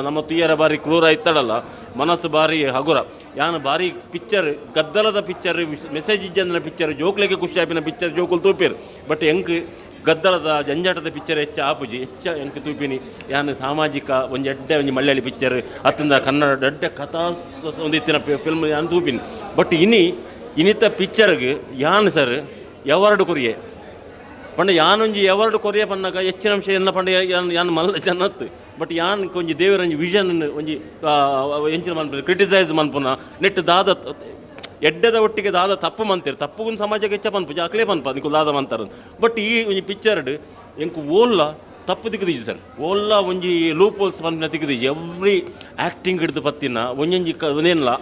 A: ನಮ್ಮ ತುಯ್ಯರ ಬಾರಿ ಕ್ರೂರ ಇತ್ತಡಲ್ಲ ಮನಸ್ಸು ಭಾರಿ ಹಗುರ ಯಾನು ಭಾರಿ ಪಿಕ್ಚರ್ ಗದ್ದಲದ ಪಿಕ್ಚರ್ ಮೆಸೇಜ್ ಇಜ್ಜಂದಿನ ಪಿಕ್ಚರ್ ಜೋಕ್ಲೆಗೆ ಖುಷಿ ಆಪಿನ ಪಿಕ್ಚರ್ ಜೋಕುಲು ತೂಪಿರು ಬಟ್ ಹೆಂಗೆ ಗದ್ದಲದ ಜಂಜಾಟದ ಪಿಕ್ಚರ್ ಹೆಚ್ಚು ಆಪುಜಿ ಎಂಕ್ ತೂಪಿನಿ ಯಾನು ಸಾಮಾಜಿಕ ಒಂದು ಎಡ್ಡೆ ಒಂದು ಮಲಯಾಳಿ ಪಿಕ್ಚರ್ ಅತ್ತಿಂದ ಕನ್ನಡ ಎಡ್ಡೆ ಕಥಾ ಒಂದಿತ್ತಿನ ಫಿಲ್ಮ್ ಯಾನು ತೂಪಿನಿ ಬಟ್ ಇನ್ನಿತ್ತ ಪಿಕ್ಚರ್ಗೆ ಯಾನು ಸರ್ ಎವಾರ್ಡ್ ಕೊರಿಯೆ ಪಂಡ ಯಾನೊಂಜಿ ಎವಾರ್ಡ್ ಕೊರಿಯೆ ಪನ್ನಾಗ ಹೆಚ್ಚಿನ ಅಂಶ ಎನ್ನ ಪಂಡ ಯಾನು ಮಲ್ಲ ಜನತ್ತು ಬಟ್ ಯಾನ್ ಒಂಜಿ ದೇವರ ಒಂಜಿ ವಿಷನ್ ಒಂಜಿ ಎಂಚಿನ ಮನ್ಪುನ ಕ್ರಿಟಿಸೈಸ್ ಮನ್ಪುನ ನೆಟ್ ದಾದ ಎಡ್ಡೆದ ಒಟ್ಟಿಗೆ ದಾದ ತಪ್ಪು ಮಂತೀರಿ ತಪ್ಪುಗೂ ಸಮಾಜಕ್ಕೆ ಹೆಚ್ಚ ಪನ್ಪುಜಿ ಅಕ್ಲೇ ಪನ್ಪ ನಿಕು ದಾದ ಮಂತಾರ ಬಟ್ ಈ ಒಂಜಿ ಪಿಕ್ಚರ್ಡ್ ಎಂಕು ಓಲ್ಲ ತಪ್ಪು ತಿಕ್ಕದೀಜಿ ಸರ್ ಓಲ್ಲ ಒಂಜಿ ಲೂಪ್ ಹೋಲ್ಸ್ ಪನ್ಪಿನ ತಿಕ್ಕದೀಜಿ ಎವ್ರಿ ಆ್ಯಕ್ಟಿಂಗ್ ಹಿಡಿದು ಪತ್ತಿನ ಒಂಜೊಂಜಿ ಒಂದೇನಿಲ್ಲ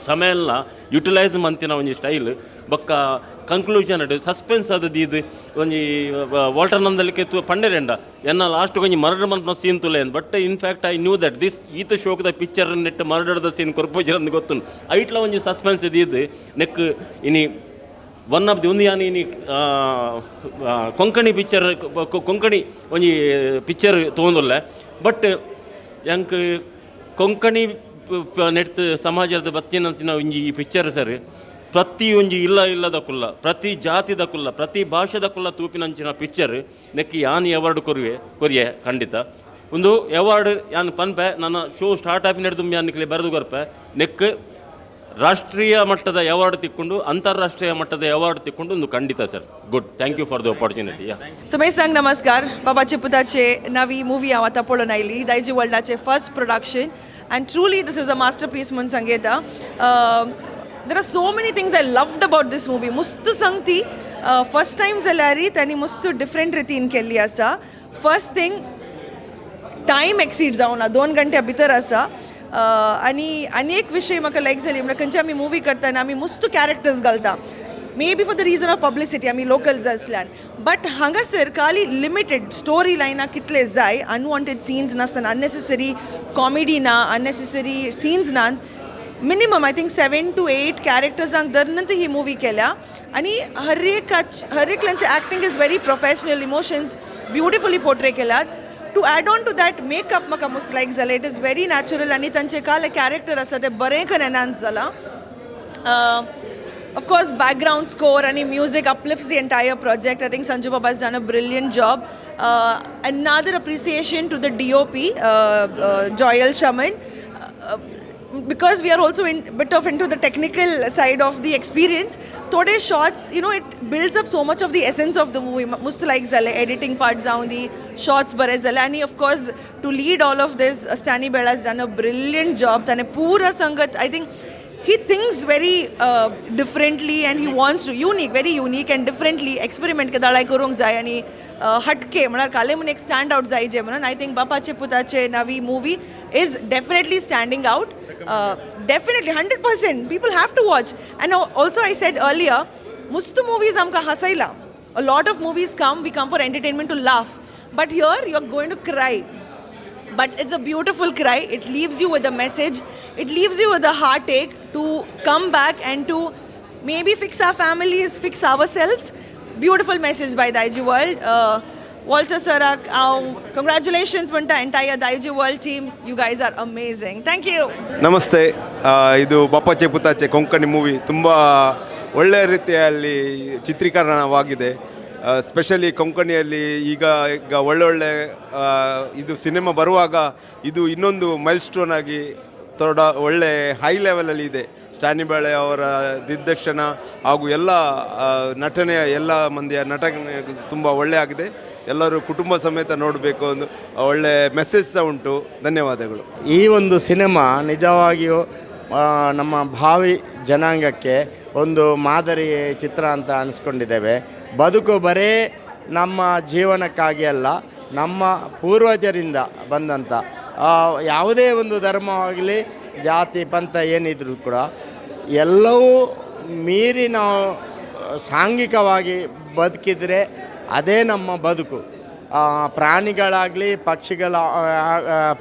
A: ಸಮಯ ಎಲ್ಲ ಯುಟಿಲೈಸ್ ಮಂತಿನ ಒಂಜಿ ಸ್ಟೈಲ್ ಬೊಕ್ಕ ಕನ್ಕ್ಲೂಷನ್ ಅಡ್ ಸಸ್ಪೆನ್ಸ್ ಅದದ್ದು ಇದು ಒಂಜಿ ವಾಲ್ಟರ್ ನಂದಲಿಕೆ ಪಂಡೆರೆಂಡ ಎನ್ನ ಲಾಸ್ಟ್ ಒಂಜಿ ಮರ್ಡರ್ ಮಂತ್ನ ಸೀನ್ ತುಲೆ but in fact I knew that this ಈತ ಶೋಕದ ಪಿಕ್ಚರ್ ನೆಟ್ ಮರ್ಡರ್ದ ಸೀನ್ ಕೊರ್ಪೋಜರಂದು ಗೊತ್ತು ಐಟ್ಲ ಒಂಜಿ ಸಸ್ಪೆನ್ಸ್ ಇದು ನೆಕ್ ಇನಿ ಒನ್ ಆಫ್ ದಿ ಒಂದು ಯಾನು ಇನಿ ಕೊಂಕಣಿ ಪಿಕ್ಚರ್ ಕೊಂಕಣಿ ಒಂಜಿ ಪಿಕ್ಚರ್ ತೊಗೊಂದುಲ್ಲೆ ಬಟ್ ಎಂಕ್ ಕೊಂಕಣಿ ನೆಟ್ ಸಮಾಜದ ಬತ್ತಿನಂಚಿನ ಒಂಜಿ ಈ ಪಿಕ್ಚರ್ ಸರ್ ಪ್ರತಿ ಒಂಜಿ ಇಲ್ಲದಕ್ಕುಲ್ಲ ಪ್ರತಿ ಜಾತಿದಕ್ಕುಲ್ಲ ಪ್ರತಿ ಭಾಷೆದಕ್ಕುಲ್ಲ ತೂಪಿನಂಚಿನ ಪಿಕ್ಚರ್ ನೆಕ್ಕಿ ಯಾನು ಅವಾರ್ಡ್ ಕೊರಿಯೆ ಖಂಡಿತ ಒಂದು ಅವಾರ್ಡ್ ಯಾನು ಪನ್ಪೆ ನನ್ನ ಶೋ ಸ್ಟಾರ್ಟ್ ಆಪಿ ನಡೆದು ಯಾನಿಕ್ಲೆ ಬರೆದು ಕೊರ್ಪೆ ನೆಕ್ ರಾಷ್ಟ್ರೀಯ ಮಟ್ಟದ ಅವಾರ್ಡ್ ತಿಕ್ಕೊಂಡು ಅಂತಾರಾಷ್ಟ್ರೀಯ ಮಟ್ಟದ ಅವಾರ್ಡ್ ತಿಕ್ಕೊಂಡು ಒಂದು ಖಂಡಿತ sir good thank you for the opportunity
B: समेश सांग नमस्कार बापाचे पुताचे नवी मूवी हांव आतां पळोवन आयली दायजीवर्ल्डाचे first production and truly this is a masterpiece mun sangeta there are so many things I loved about this movie mustu sangti first time zalari tani mustu different ritin kelli asa first thing time exceeds जावना 2 घंटे भितर आसा आणि अनेक विषय म्हाका लायक जाली म्हणल्यार खंयची आमी मूवी करतना आमी मुस्त कॅरेक्टर्स घालता may be for the reason of publicity आमी लोकल्स आसल्यान बट हांगासर खाली लिमिटेड स्टोरी लायना कितले जाय अनवॉन्टेड सीन्स नासतना अननेसेसरी कॉमेडी ना अननेसेसरी सीन्स ना मिनिमम आय थिंक 7 to 8 कॅरेक्टर्सांक धरून ही मूवी केल्या आणि हर एकल्यांचे acting is very professional emotions beautifully portray केल्यात to add on to that makeup म्हाका मस्ट लायक जालें इट इज व्हेरी नॅचरल आणि तांचे काल कॅरेक्टर आसा ते बरें करून एनहान्स जाला Of course, background score and music uplifts the entire project. I think Sanju Baba has done a brilliant job. Another appreciation to the DOP, Joyal Shaman, because we are also into the technical side of the experience. Thode shots, it builds up so much of the essence of the movie. Must like zale editing part zaun the shots bare zale. And of course, to lead all of this, Stany Bela has done a brilliant job. Tane pura sangat, I think. He thinks very differently and he wants to very unique and differently experiment kadalai korung jay ani hatke म्हळ्यार काले म्हणून एक stand out जायचे म्हणून I think Bapache Putache Navim movie is definitely standing out. Definitely 100% people have to watch. And also I said earlier mustu movies amka hasaila. A lot of movies we come for entertainment to laugh, but here you're going to cry. But it's a beautiful cry. It leaves you with a message. It leaves you with a heartache to come back and to maybe fix our families, fix ourselves. Beautiful message by Daijiworld. Walter Sarak, congratulations to the entire Daijiworld team. You guys are amazing. Thank you.
L: ನಮಸ್ತೆ ಇದು ಬಪಾಚೆ ಪುತಾಚೆ Konkani movie ತುಂಬ ಒಳ್ಳೆಯ ರೀತಿಯಲ್ಲಿ ಚಿತ್ರೀಕರಣವಾಗಿದೆ specially ಕೊಂಕಣಿಯಲ್ಲಿ ಈಗ ಒಳ್ಳೊಳ್ಳೆ ಇದು cinema ಬರುವಾಗ ಇದು ಇನ್ನೊಂದು ಮೈಲ್ ಸ್ಟೋನ್ ಆಗಿ ಒಳ್ಳೆ ಹೈ ಲೆವೆಲಲ್ಲಿ ಇದೆ. ಸ್ಟ್ಯಾನಿ ಬೆಳೆ ಅವರ ದಿಗ್ದರ್ಶನ ಹಾಗೂ ಎಲ್ಲ ನಟನೆಯ ಎಲ್ಲ ಮಂದಿಯ ನಟನೆ ತುಂಬ ಒಳ್ಳೆ ಆಗಿದೆ. ಎಲ್ಲರೂ ಕುಟುಂಬ ಸಮೇತ ನೋಡಬೇಕು, ಒಂದು ಒಳ್ಳೆ ಮೆಸೇಜ್ ಸಹ ಉಂಟು. ಧನ್ಯವಾದಗಳು.
S: ಈ ಒಂದು ಸಿನಿಮಾ ನಿಜವಾಗಿಯೂ ನಮ್ಮ ಭಾವಿ ಜನಾಂಗಕ್ಕೆ ಒಂದು ಮಾದರಿ ಚಿತ್ರ ಅಂತ ಅನಿಸ್ಕೊಂಡಿದ್ದೇವೆ. ಬದುಕು ಬರೇ ನಮ್ಮ ಜೀವನಕ್ಕಾಗಿ ಅಲ್ಲ, ನಮ್ಮ ಪೂರ್ವಜರಿಂದ ಬಂದಂಥ ಯಾವುದೇ ಒಂದು ಧರ್ಮವಾಗಲಿ ಜಾತಿ ಪಂಥ ಏನಿದ್ರೂ ಕೂಡ ಎಲ್ಲವೂ ಮೀರಿ ನಾವು ಸಾಂಘಿಕವಾಗಿ ಬದುಕಿದರೆ ಅದೇ ನಮ್ಮ ಬದುಕು. ಪ್ರಾಣಿಗಳಾಗಲಿ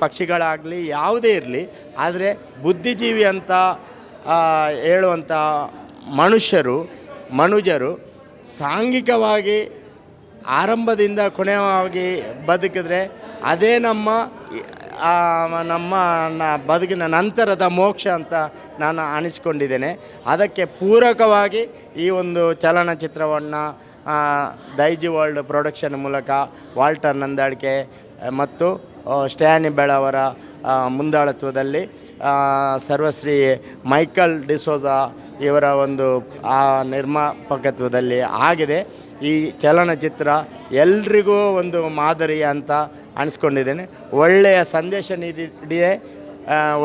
S: ಪಕ್ಷಿಗಳಾಗಲಿ ಯಾವುದೇ ಇರಲಿ, ಆದರೆ ಬುದ್ಧಿಜೀವಿ ಅಂತ ಹೇಳುವಂಥ ಮನುಜರು ಸಾಂಘಿಕವಾಗಿ ಆರಂಭದಿಂದ ಕೊನೆಯಾಗಿ ಬದುಕಿದ್ರೆ ಅದೇ ನಮ್ಮ ಬದುಕಿನ ನಂತರದ ಮೋಕ್ಷ ಅಂತ ನಾನು ಅನಿಸ್ಕೊಂಡಿದ್ದೇನೆ. ಅದಕ್ಕೆ ಪೂರಕವಾಗಿ ಈ ಒಂದು ಚಲನಚಿತ್ರವನ್ನು ದೈಜಿವರ್ಲ್ಡ್ ಪ್ರೊಡಕ್ಷನ್ ಮೂಲಕ ವಾಲ್ಟರ್ ನಂದಾಳಿಕೆ ಮತ್ತು ಸ್ಟ್ಯಾನಿ ಬೆಳ ಅವರ ಮುಂದಾಳತ್ವದಲ್ಲಿ ಸರ್ವಶ್ರೀ ಮೈಕಲ್ ಡಿಸೋಜಾ ಇವರ ಒಂದು ನಿರ್ಮಾಪಕತ್ವದಲ್ಲಿ ಆಗಿದೆ. ಈ ಚಲನಚಿತ್ರ ಎಲ್ರಿಗೂ ಒಂದು ಮಾದರಿ ಅಂತ ಅನಿಸ್ಕೊಂಡಿದ್ದೇನೆ. ಒಳ್ಳೆಯ ಸಂದೇಶ ನೀಡಿದೆ,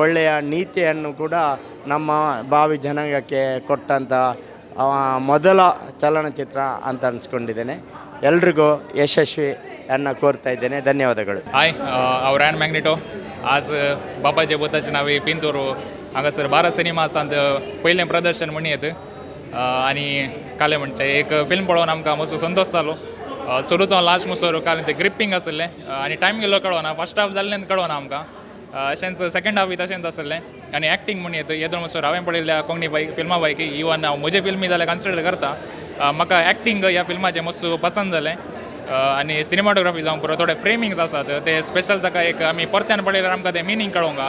S: ಒಳ್ಳೆಯ ನೀತಿಯನ್ನು ಕೂಡ ನಮ್ಮ ಭಾವಿ ಜನಾಂಗಕ್ಕೆ ಕೊಟ್ಟಂಥ ಮೊದಲ ಚಲನಚಿತ್ರ ಅಂತ ಅನಿಸ್ಕೊಂಡಿದ್ದೇನೆ. ಎಲ್ರಿಗೂ ಯಶಸ್ವಿಯನ್ನು ಕೋರ್ತಾ ಇದ್ದೇನೆ. ಧನ್ಯವಾದಗಳು.
T: हाय हांव मॅग्नेटो. आज बापाचे पुताचे नावे पिंतूर हांगासर भारत सिनेमासांत पयलें प्रदर्शन म्हण येत आनी काले म्हणचे एक फिल्म पळोवन आमकां मातसो संतोश जालो. सुरू तो लास्ट मुसोर काल ते ग्रिपींग आसलें आनी टायम गेलो कळना. फर्स्ट हाफ जाल्लें कळना आमकां. अशेंच सेकंड हाफ तशेंच आसलें आनी एक्टींग म्हण येत येदो मातसो हांवें पळयल्ल्या कोंकणी फिल्मा पैकी इवन हांव म्हजे फिल्मी जाल्यार कन्सिडर करता. म्हाका एक्टींग ह्या फिल्माचें मस्त पसंद जालें आनी सिनेमाटोग्राफी जावं पुरो थोडे फ्रेमिंग्स आसात ते स्पेशल ताका एक आमी परत्यान पळयल्यार आमकां ते मिनींग कळोंका.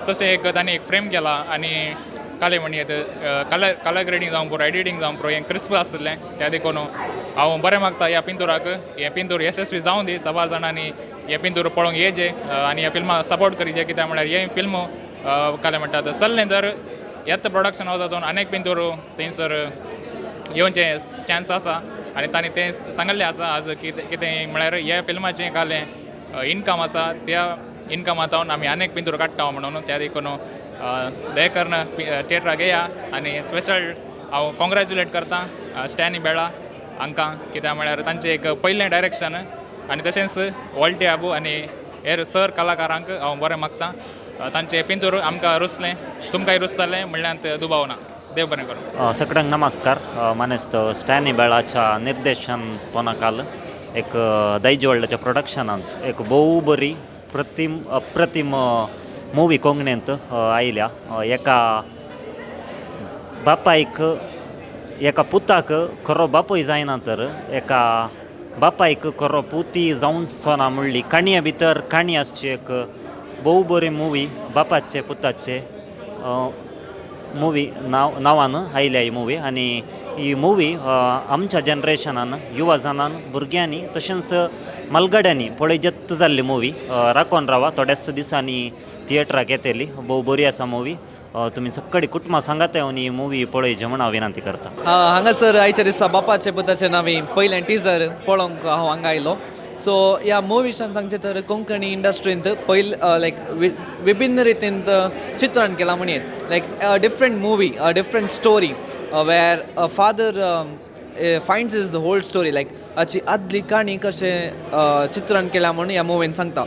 T: तशें एक तांणी एक फ्रेम केला आनी काले म्हण येत कलर ग्रेडींग जावं पुरो एडिटींग जावं पुरो हें क्रिस्प आसलें. त्या देखून हांव बरें मागता ह्या पिंतुराक हें पिंतूर यशस्वी जावं दी. सबार जाणांनी हें पिंतूर पळोवंक येजे आनी ह्या फिल्माक सपोर्ट करीजे. कित्याक म्हळ्यार हे फिल्म काले म्हणटात चल्लें जर येत प्रोडक्शन हावजां तातूंत अनेक पिंतूर थंयसर येवचे चान्स आसा आनी तांणी तें सांगल्लें आसा. आज कितें म्हळ्यार ह्या फिल्माचें कालें इनकम आसा त्या इनकमांतून आमी अनेक पिंतूर काडटा म्हणून. त्या देखून दयेकरन थिएटराक येया आनी स्पेशल हांव कॉंग्रॅच्युलेट करता स्टॅनी बेळा हांकां. कित्याक म्हळ्यार तांचें एक पयलें डायरेक्शन आनी तशेंच वॉल्टे आबू आनी हेर सर कलाकारांक हांव बरें मागता. तांचें पिंतूर आमकां रुचलें, तुमकांय रुचतलें म्हणल्यार दुबाव ना. देव बरें करूं.
U: सगळ्यांक नमस्कार. मनेस्त स्टॅनी बेळाच्या निर्देशन पोनाकाल एक दैजिवर्ल्डाच्या प्रोडक्शनांत एक भोव बरी अप्रतीम मुवी कोंकणींत आयल्या. एका बापायक एका पुताक खरो बापूय जायना तर एका बापायक खरो पुती जावंचो ना म्हणली काणये भितर काणी आसची एक भोव बरी मुवी बापाचे पुताचे मुवी नांवान आयल्या ही मुवी. आनी ही मुवी आमच्या जनरेशनान युवा जनान भुरग्यांनी तशेंच मलगड्यांनी पळय जत्त जाल्ली मुवी राखोन रावा. थोड्याच दिसांनी थिएटराक येतली. भोव बरी आसा मुवी. तुमी सक्कडी कुटुंबां सांगात येवन ही मुवी पळयची म्हण हांव विनंती करता.
V: हांगासर आयच्या दिसा बापाचे पुताचे नावी पयलें टिजर पळोवंक हांव हांगा आयलो. सो ह्या मुवीच्यान सांगचें तर कोंकणी इंडस्ट्रींत लायक विभिन्न रितीन चित्रण केलां म्हणून like a different movie a different story where a father finds is the whole story like हाची आदली काणी कशें चित्रण केलां म्हणून ह्या मुवीन सांगता.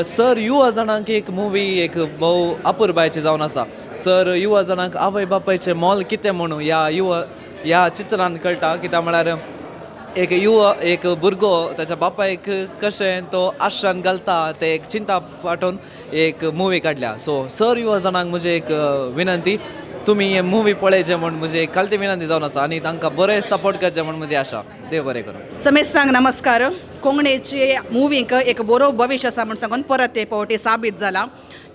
V: सर युवा जाणांक एक मुवी एक भोव अपुरबायची जावन आसा. सर युवा जाणांक आवय बापायचें मोल कितें म्हणून ह्या चित्रांत कळटा. कित्याक म्हळ्यार एक भुरगो ताच्या बापायक कशें तो आश्रान घालता ते एक चिंता वाटून एक मुवी काडल्या. सो सर युवा जाणांक म्हजें एक विनंती तुमी हे मुवी पळयचे म्हूण म्हजी एक कालती विनंती जावन आसा आनी तांकां बरें सपोर्ट करचें म्हूण म्हजी आशा. देव बरें करूं.
F: समेस्तांक नमस्कार. कोंकणीचे मुवीक एक बरो भविश्य आसा म्हूण सांगून परत ते फावटी साबीत जाला.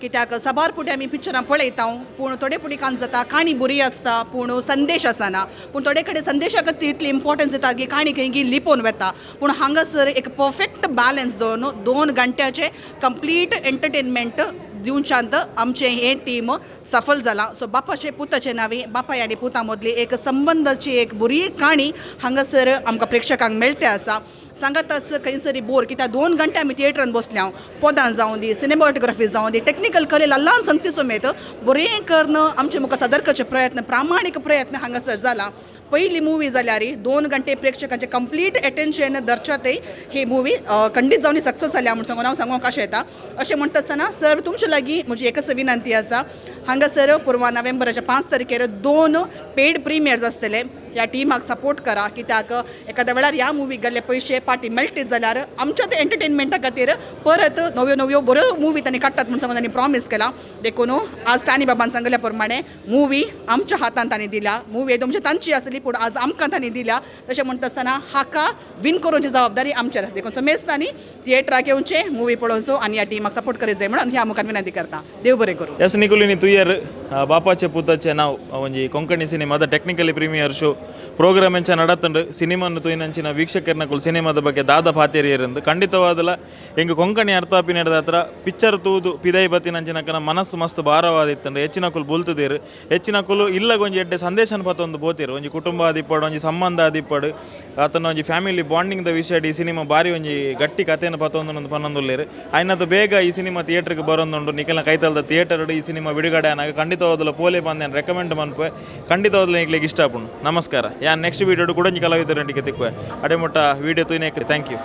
F: कित्याक सबार फुटी आमी पिक्चरां पळयता पूण थोडे फुटी कांत जाता काणी बरी आसता पूण संदेश आसना. पूण थोडे कडेन संदेशाक तितली इम्पॉर्टन्स येता की काणी खंय लिपोवन वता. पूण हांगासर एक परफेक्ट बॅलन्स दवरून 2 घंट्याचे कंप्लीट एंटरटेनमेंट दिवच्यांत आमचें हें टीम सफल जाला. सो बापाचे पुताचे नावी बापाय आनी पुता मदली एक संबंदाची एक बरी काणी हांगासर आमकां प्रेक्षकांक मेळटे आसा. सांगाताच खंयसरी बोर कित्याक 2 घंटे आमी थिएटरान बसल्या पदां जावं दी सिनेमाटोग्राफी जावं दी टेक्निकल कले ल्हान संगती समेत बरें करून आमचे मुखार सादर करचे प्रयत्न प्रामाणीक प्रयत्न हांगासर जाला. पहिली मुवी जाल्यार 2 घंटे प्रेक्षकांचे कंप्लीट अटेन्शन धरच्यातय ही मुवी खंडीत जावन सक्सेस जाल्या म्हूण सांगून हांव सांगूंक कशें येता. अशें म्हणटा आसतना सर तुमचे लागीं म्हजी एकच विनंती आसा. हांगासर पुर्वा नोव्हेंबराच्या 5 तारखेर 2 पेड प्रिमियर्स आसतले. ह्या टिमाक सपोर्ट करा कित्याक एखाद्या वेळार ह्या मुवीक गेल्ले पयशे पाटी मेळटीत जाल्यार आमच्या ते एंटरटेनमेंटा खातीर परत नव्यो बऱ्यो मुवी तांणी काडटात म्हूण सांगून तांणी प्रॉमीस केला. देखून आज स्टॅनी बाबान सांगल्या प्रमाणे मुवी आमच्या हातांत तांणी दिल्या. मुवी एकदम तांची आसली पूण आज आमकां तांणी दिल्या. तशें म्हणटा आसतना हाका विन करूंची जबाबदारी आमचेर आसा. देखून समेस्तांनी थिएटराक येवचें मुवी पळोवचो आनी ह्या टिमाक सपोर्ट करीत जाय म्हणून ह्या मुखार विनंती करता. देव बरें करूं.
H: यस निकुलिनी तू ಇಯರ್ ಬಾಪಾಚೆ ಪುತಾಚೆ ನಾವು ಒಂಜಿ ಕೊಂಕಣಿ ಸಿನಿಮಾದ ಟೆಕ್ನಿಕಲಿ ಪ್ರೀಮಿಯರ್ ಶೋ ಪ್ರೋಗ್ರಾಮ್ ಎಂಚ ನಡತಂಡು ಸಿನಿಮಾನು ತೂಯಿನಂಚಿನ ವೀಕ್ಷಕರ್ನಕುಲು ಸಿನಿಮಾದ ಬಗ್ಗೆ ದಾದ ಪಾತೇರಿಯರಿಂದ ಖಂಡಿತವಾದಲ ಹೆಂಗೆ ಕೊಂಕಣಿ ಅರ್ಥಾಪಿ ನಡೆದ ಹತ್ರ ಪಿಕ್ಚರ್ ತೂದು ಪಿದೈ ಬತ್ತಿನಂಚಿನಕನ ಮನಸ್ಸು ಮಸ್ತ್ ಭಾರವಾದಿತ್ತಂಡು ಹೆಚ್ಚಿನಕುಲು ಬುಲ್ತುದೇರು ಹೆಚ್ಚಿನಕುಲು ಇಲ್ಲ ಒಂಜಿ ಎಡ್ಡೆ ಸಂದೇಶನ ಪತ್ತೊಂದು ಬೋತಿರು ಒಂಜಿ ಕುಟುಂಬ ಆದಿಪ್ಪಡು ಒಂಜಿ ಸಂಬಂಧ ಆದಿಪ್ಪಡು ಆತನ ಒಂಜಿ ಫ್ಯಾಮಿಲಿ ಬಾಂಡಿಂಗ್ದ ವಿಷಯ ಈ ಸಿನಿಮಾ ಬಾರಿ ಒಂಜಿ ಗಟ್ಟಿ ಕಥೆಯನ್ನು ಪತ್ತೊಂದು ಪನ್ನೊಂದುಲ್ಲೇರು ಆಯ್ನದು ಬೇಗ ಈ ಸಿನಿಮಾ ಥಿಯೇಟ್ರಿಗೆ ಬರೋದುಂಡು ನಿಖಿಲ ಕೈತಲ್ದ ಥಿಯೇಟರ್ ಈ ಸಿನಿಮಾ ಬಿಡುಗಡೆ ಆನಾಗ ಖಂಡಿತವಾದಲು ಪೋಲೆ ಬಂದೇನು ರೆಕಮೆಂಡ್ ಮನ್ಪೆ ಖಂಡಿತವಾದಲು ನಿಕ್ಲಿಗೆ ಇಷ್ಟಪಡು ನಮಸ್ಕಾರ ಯಾನ್ ನೆಕ್ಸ್ಟ್ ವೀಡಿಯೋ ಕೂಡ ಕಲಾವಿದರೊಂದಿಗೆ ತಿಕ್ಕುವೆ ಅಡೆಮುಟ್ಟ ವೀಡಿಯೋ ತೂಯಿನೇಕ್ರಿ ಥ್ಯಾಂಕ್ ಯು.